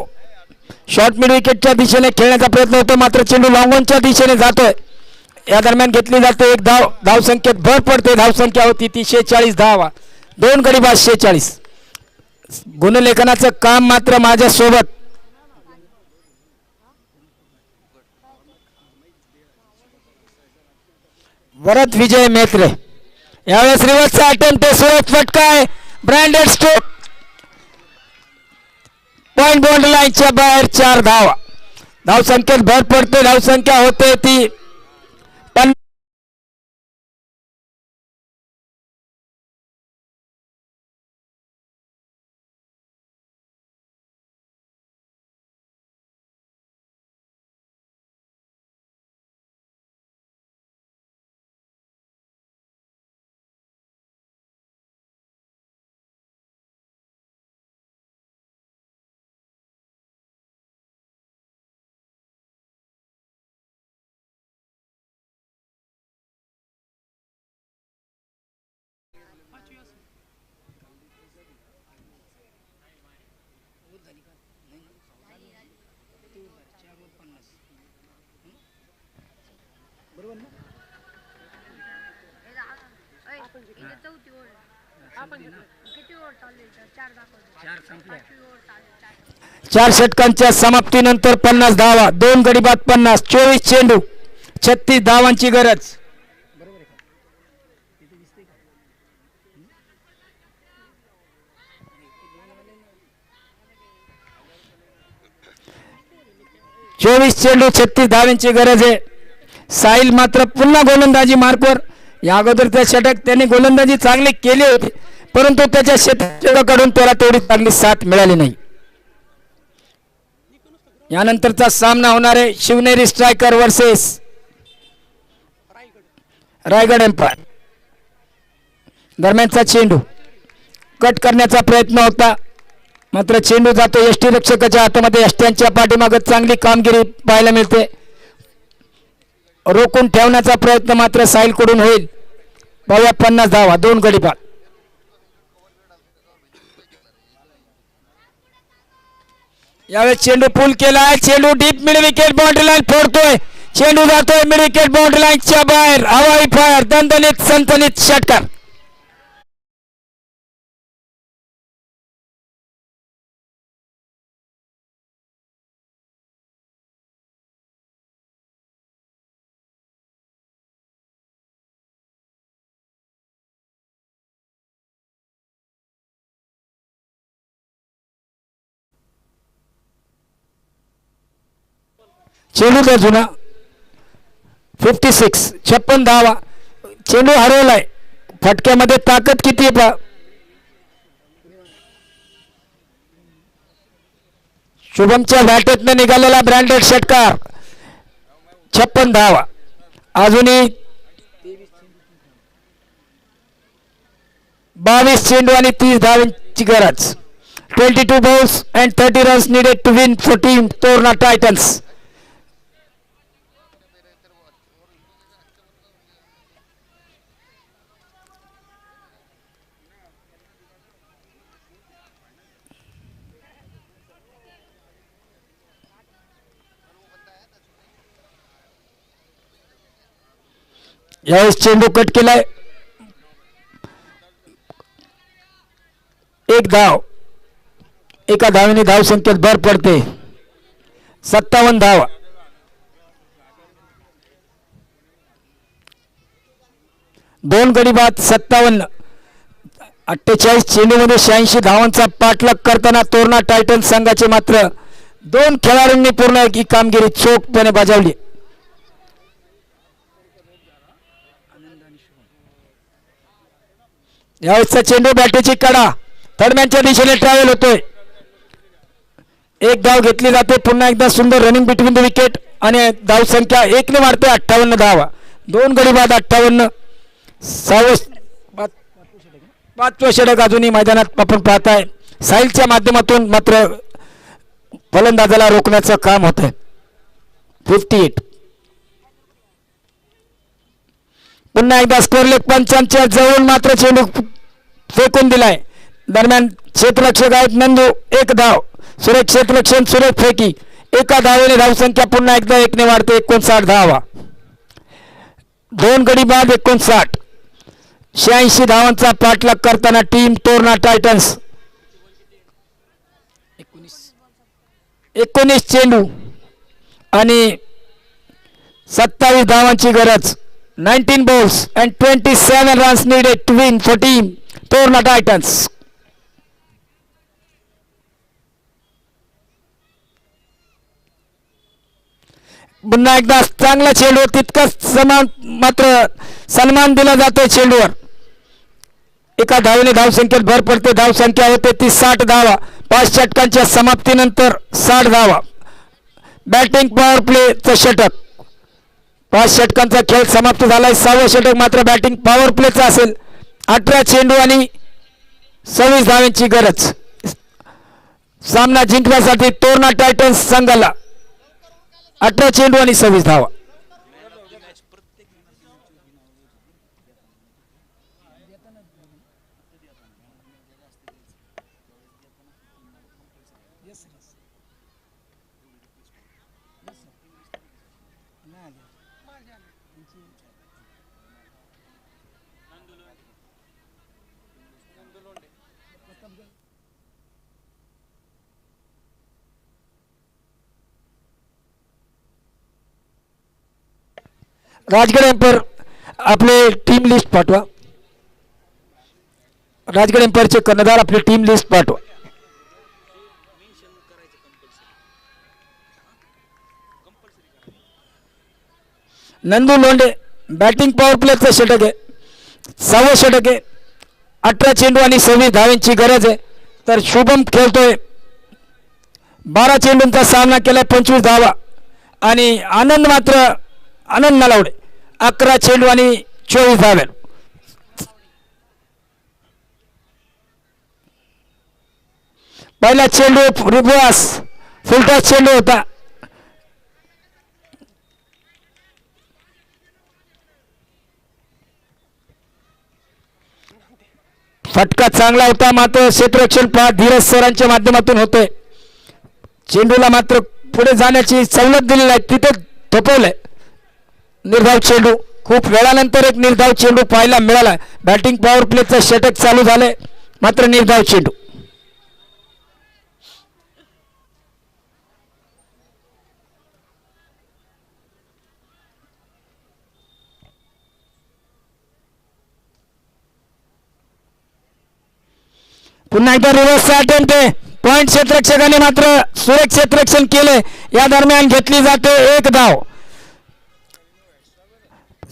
शॉर्ट मिड विकेटच्या दिशेने खेळण्याचा प्रयत्न होतो, मात्र चेंडू लॉंगॉनच्या दिशेने जातोय. या दरम्यान घेतली जाते 1 धाव. धावसंख्येत भर पडते. धावसंख्या होती ती 46 धावा. 2 गडी बाद 46. गुणलेखनाचं काम मात्र माझ्या सोबत वरद विजय मेत्रे. यावेळेस रिव्हर्सचा अटेम्प्ट आहे. सुरेख फटका आहे. Branded stroke. पॉइंट बॉन्ड लाईनच्या बाहेर 4 धावा. धावसंख्येत भर पडते. धावसंख्या होते ती 4 षटकांच्या समाप्तीनंतर 50 धावा, 2 गडी बाद 50, 24 चेंडू, 36 धावांची गरज. चोवीस चेंडू 36 धावांची गरज आहे. साहिल मात्र पुन्हा गोलंदाजी मार्कवर. या अगोदरच्या षटक त्यांनी गोलंदाजी चांगली केली होती, परंतु त्याच्या क्षेत्राकडून त्याला तेवढी चांगली साथ मिळाली नाही. यानंतरचा सामना होणार आहे Shivneri striker versus Raigad empire. दरम्यानचा चेंडू कट करण्याचा प्रयत्न होता, मात्र चेंडू जातो यष्टी रक्षकाच्या हातामध्ये. यष्ट्यांच्या पाठीमागे चांगली कामगिरी पाहायला मिळते. रोखून ठेवण्याचा प्रयत्न मात्र साहिल कडून होईल. पाहूया 50 धावा, 2 गडी बाद. यावेळेस चेंडू पूल केलाय. चेंडू deep mid wicket boundary line फोडतोय. चेंडू जातोय मिड विकेट बाउंड्री लाईनच्या बाहेर. हवाई फायर, दणदणीत सनसनीत षटकार. चेंडू बाजूला 56, 56 धावा. चेंडू हरवलाय. फटक्यामध्ये ताकद किती आहे पहा. शुभमच्या बॅटेतनं निघालेला ब्रँडेड षटकार. 56 धावा. अजूनही 22 चेंडू आणि 30 धावांची गरज. 22 balls and 30 runs needed to win for team Torna Titans. यावेळेस चेंडू कट केलाय. 1 धाव. एका धावेने धाव संख्येत भर पडते. 57 धावा. 2 गडी बाद 57. 48 चेंडूमध्ये 86 धावांचा पाठलाग करताना तोरणा टायटन्स संघाचे मात्र 2 खेळाडूंनी पूर्ण ही कामगिरी चोखपणे बजावली. यावेळेसचा चेंडू बॅटीची कडा थर्डमॅनच्या दिशेने ट्रॅव्हल होतोय. 1 धाव घेतली जाते. पुन्हा एकदा सुंदर रनिंग बिटवीन द विकेट आणि धाव संख्या 1 ने वाढते. 58 धावा. 2 गडी बाद 58. 5वं षटक अजूनही मैदानात आपण पाहताय. साहिलच्या माध्यमातून मात्र फलंदाजाला रोखण्याचं काम होत आहे. 58. पुन्हा एकदा स्कोर लेग पंचांच्या जवळून मात्र चेंडू फेकून दिलाय. दरम्यान क्षेत्ररक्षक आहेत नंदू. 1 धाव. सुरेख क्षेत्ररक्षण सुरेख फेकी. एका धावेने धावसंख्या पुन्हा एकदा 1 ने वाढते. 59 धावा. 2 गडी बाद 59. 86 धावांचा पाठलाग करताना टीम तोरणा टायटन्स. 19 चेंडू आणि 27 धावांची गरज. 19 balls and 27 runs needed to win for team Torna Titans. पुन्हा एकदा चांगला चेंडू. तितकाच मात्र सन्मान दिला जातोय चेंडूवर. एका धावेने धावसंख्येत भर पडते. धावसंख्या होते ती 60 धावा. 5 षटकांच्या समाप्तीनंतर 60 धावा. बॅटिंग पॉवर प्लेचं षटक. 5 षटकांचा खेळ समाप्त झालाय. 6वं षटक मात्र बॅटिंग पॉवर प्लेचं असेल. 18 चेंडू आणि 26 धावांची गरज. सामना जिंकण्यासाठी तोरणा टायटन्स संघाला 18 चेंडू आणि 26 धावा. राजगड एम्पर आपले टीम लिस्ट पाठवा. राजगड एम्पायरचे कर्णधार आपली टीम लिस्ट पाठवा. नंदू लोंढे बॅटिंग पॉवर प्लेचं षटक आहे, 6वं षटक आहे. 18 चेंडू आणि 26 धावांची गरज आहे. तर शुभम खेळतोय, 12 चेंडूंचा सामना केलाय, 25 धावा. आणि आनंद नलावडे 11 चेंडू आणि 24 धावे. पहिला चेंडू रिवर्स फुलटॉस चेंडू होता. फटका चांगला होता, मात्र क्षेत्ररक्षण धीरज सरांच्या माध्यमातून होतोय. चेंडूला मात्र पुढे जाण्याची सवलत दिलेली आहे, तिथे थोपवलंय. निर्धाव चेंडू, खूप वेळानंतर एक निर्धाव चेंडू पाहायला मिळाला. बॅटिंग पॉवर प्लेचं षटक चालू झालंय, मात्र निर्धाव चेंडू. पुन्हा एकदा रिव्हर्स अटेम्प्ट आहे. पॉइंट क्षेत्ररक्षकाने मात्र सुरेख क्षेत्ररक्षण केले. या दरम्यान घेतली जाते एक धाव.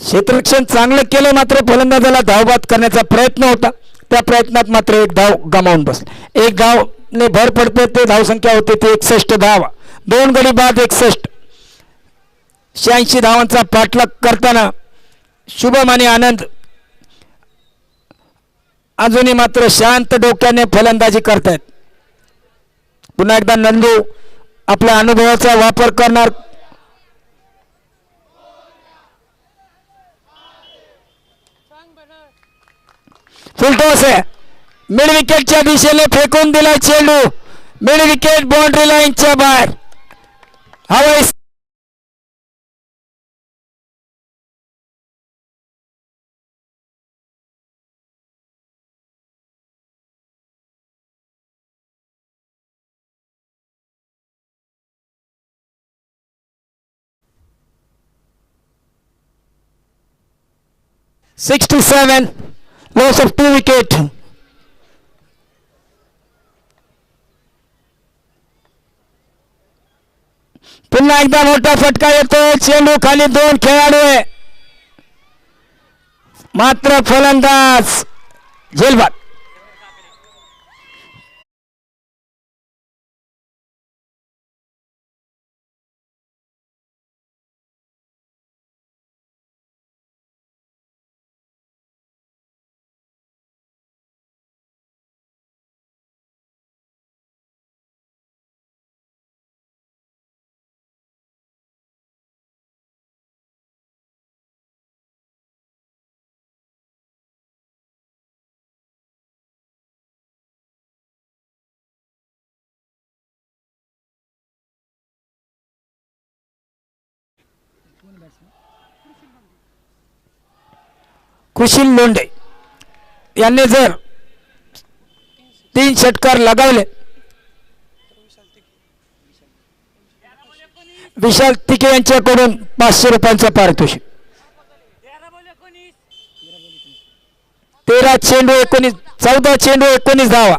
क्षेत्ररक्षण चांगलं केलं, मात्र फलंदाजाला धावबाद करण्याचा प्रयत्न होता. त्या प्रयत्नात मात्र एक धाव गमावून बसले. एक धावने भर पडते, ते धावसंख्या होते ती 61 धावा. 2 गडी बाद 61. 86 धावांचा पाठलाग करताना शुभम आणि आनंद अजूनही मात्र शांत डोक्याने फलंदाजी करतायत. पुन्हा एकदा नंदू आपल्या अनुभवाचा वापर करणार. फुलटॉस आहे, मिड विकेटच्या दिशेने फेकून दिला चेंडू. मिड विकेट बाउंड्री लाईनच्या बाहेर. हवाई 67, loss of 2 wicket. पुन्हा एकदा मोठा फटका येतोय. चेंडू खाली 2 खेळाडू आहे, मात्र फलंदाज झेलबाद. कुशील लोंढे यांनी जर 3 षटकार लगावले, विशाल तिके यांच्याकडून 500 रुपयांचं पारितोषिक. 13 चेंडू 19, 14 चेंडू 19 धावा,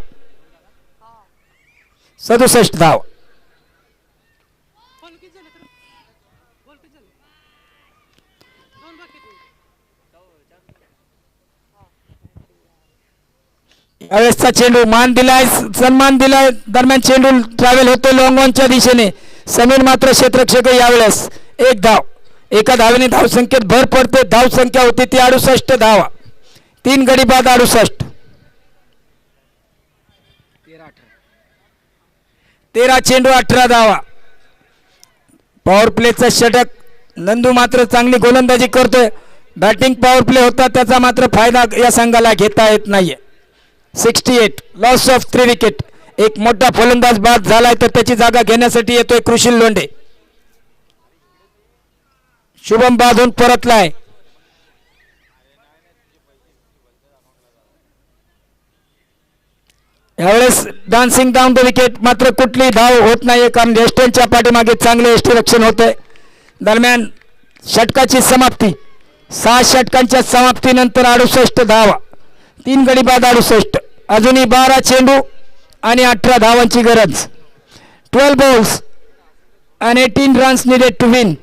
67 धावा. यावेळेसचा चेंडू मान दिलाय, सन्मान दिलाय. दरम्यान चेंडू ट्रॅव्हल होतो लॉंग ऑनच्या दिशेने. समीर मात्र क्षेत्ररक्षक यावेळेस एक धाव. एका धावेने धावसंख्येत भर पडते. धावसंख्या होती ती 68 धावा. 3 गडी बाद 68. 13 चेंडू 18 धावा. पॉवर प्लेचा षटक. नंदू मात्र चांगली गोलंदाजी करतोय. बॅटिंग पॉवर प्ले होता, त्याचा मात्र फायदा या संघाला घेता येत नाहीये. 68, लॉस ऑफ 3 विकेट. एक मोठा फलंदाज बाद झालाय, तर त्याची जागा घेण्यासाठी येतोय कुशील लोंढे. शुभम बाधून परतलाय. यावेळेस डान्सिंग डाऊन द विकेट, मात्र कुठली धाव होत नाही कारण एस्टेनच्या पाठीमागे चांगले यष्टीरक्षण होते. दरम्यान षटकाची समाप्ती, 6 षटकांच्या समाप्तीनंतर 68 धावा, 3 गडी बाद 68, अजूनही 12 चेंडू आणि 18 धावांची गरज. 12 balls and 18 runs needed to win.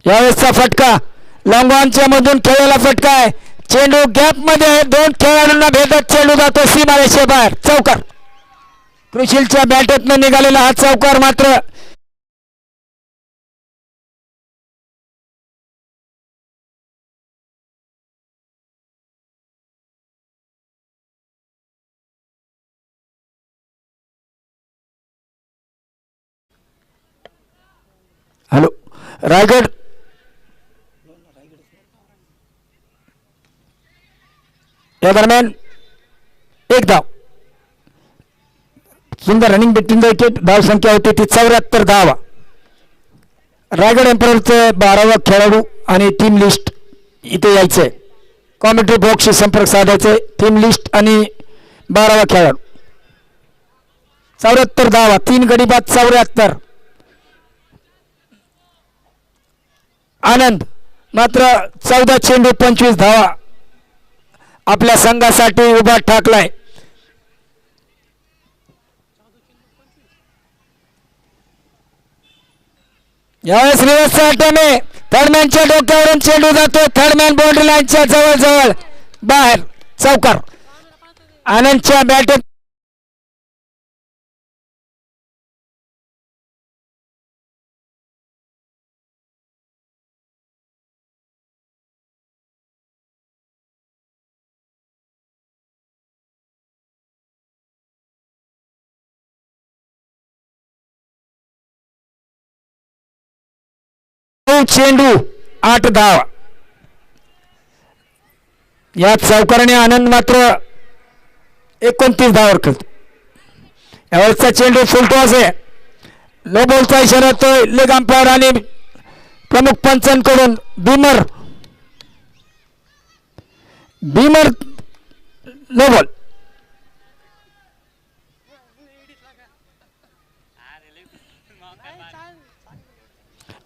यावेळेसचा फटका लॉंग ऑनच्या मधून खेळलेला फटका आहे. चेंडू गॅप मध्ये आहे, 2 खेळाडूंना भेदत चेंडू जातो सीमारेषेबाहेर. चौकार, कृषीलच्या बॅटतनं निघालेला हा चौकार मात्र हॅलो रायगड या दरम्यान 1 धाव, सुंदर रनिंग बिटवीन द विकेट. धाव संख्या होती ती 74 धावा. रायगड एम्पायरचे 12वा खेळाडू आणि टीम लिस्ट इथे यायचंय. कॉमेंट्री बॉक्सशी संपर्क साधायचे. टीम लिस्ट आणि 12वा खेळाडू. 74 धावा, 3 गडी बाद 74. आनंद मात्र 14 चेंडू 25 धावा आपल्या संघासाठी उभा ठाकलाय. यावेळेस रिव्हर्सचा अटेम्प्ट आहे. थर्डमॅनच्या डोक्यावरून चेंडू जातो. थर्डमॅन बाउंड्री लाईनच्या जवळ बाहेर. चौकार. आनंदच्या बॅट चेंडू 8 धावा. या चौकाराने आनंद मात्र 29 धावावर खेळतो. यावेळेसचा चेंडू फुलटॉस आहे. लो बॉलचा इशारा येतोय लेग अंपायर आणि प्रमुख पंचांकडून. Beamer no ball.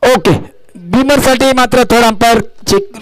Okay, beamer साठी मात्र third umpire check.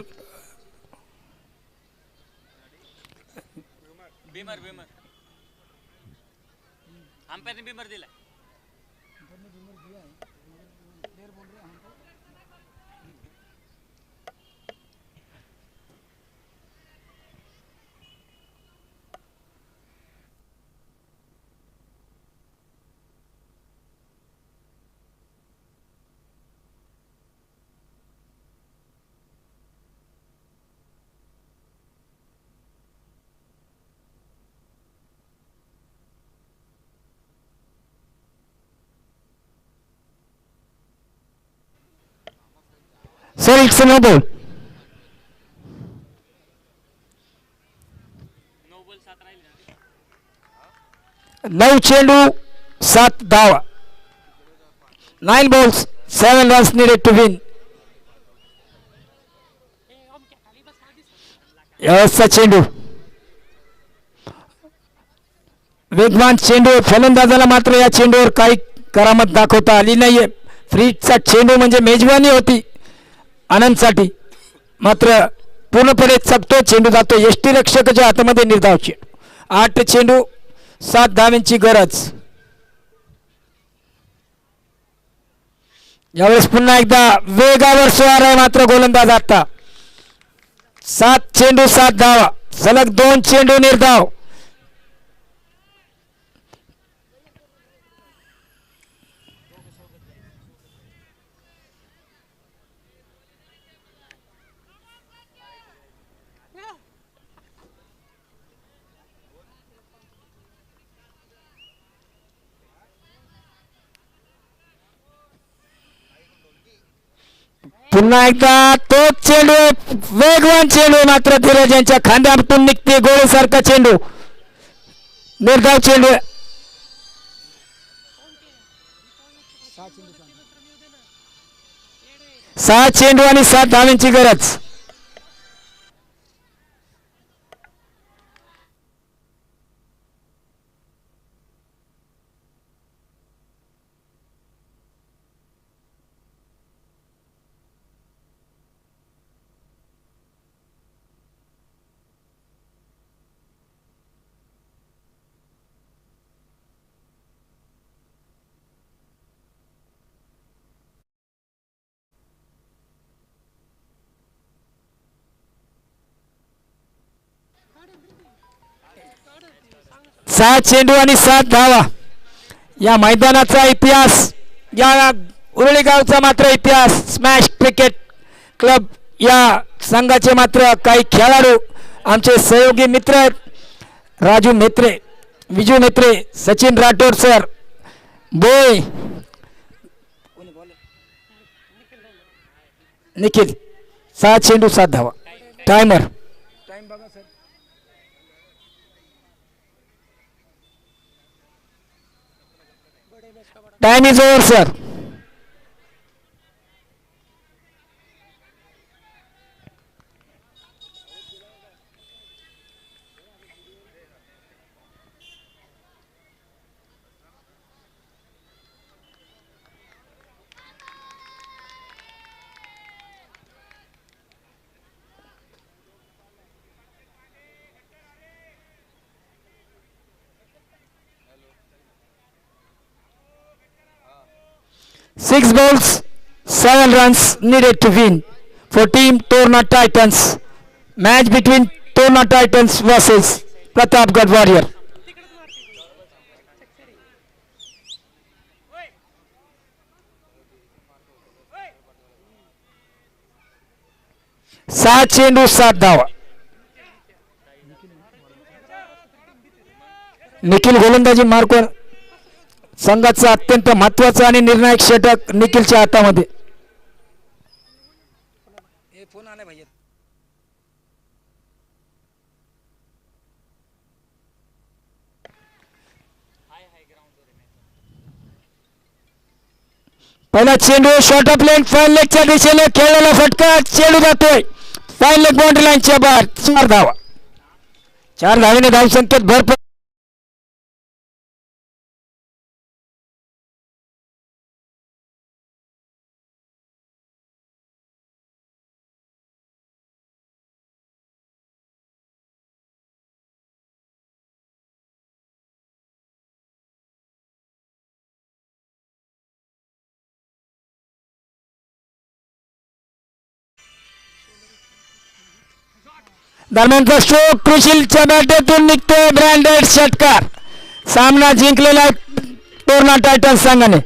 Sir it's no ball. 9 चेंडू 7 धावा. 9 balls 7 runs needed to win. यावेळेसचा चेंडू वेगवान चेंडू. फलंदाजाला मात्र या चेंडूवर काही करामत दाखवता आली नाहीये. फ्रीजचा चेंडू म्हणजे मेजवानी होती आनंदसाठी, मात्र पूर्णपणे चकतो चेंडू जातो यष्टीरक्षकाच्या हातामध्ये. निर्धाव चेंडू. 8 चेंडू 7 धावांची गरज. यावेळेस पुन्हा एकदा वेगावर स्वार आहे मात्र गोलंदाज आता. 7 चेंडू 7 धावा. सलग 2 चेंडू निर्धाव. पुन्हा एकदा तोच चेंडू. वेगवान चेंडू मात्र धीरज यांच्या खांद्यातून निघते गोळीसारखा चेंडू. निर्धाव चेंडू. 6 चेंडू आणि 7 धावांची गरज. सहा चेंडू आणि 7 धावा. या मैदानाचा इतिहास, या उरळी गावचा मात्र इतिहास. स्मॅश क्रिकेट क्लब या संघाचे मात्र काही खेळाडू आमचे सहयोगी मित्र राजू मेत्रे, विजू मेत्रे, सचिन राठोड सर, बोय, निखिल. 6 चेंडू 7 धावा. Timer. Time is over sir. Six balls, 7 runs needed to win for team Torna Titans. Match between Torna Titans versus Pratapgarh Warrior. सहा चेंडू 7 धावा. निखिल गोलंदाजी मार्कवर. संघाचा अत्यंत महत्वाचा आणि निर्णायक षटक निखिलच्या हातामध्ये. पहिला चेंडू शॉर्ट ऑफ लेन फाईन लेगच्या दिशेने खेळलेला फटका. चेंडू जातोय फाईन लेग बाउंड्री लाईनच्या बाहेर. 4 धावा. 4 धावेने धावसंख्येत भर दरम्यानचा स्ट्रोक कृषीलच्या बॅटेतून निघतोय ब्रँडेड षटकार. सामना जिंकलेला आहे तोरणा टायटन्स संघाने.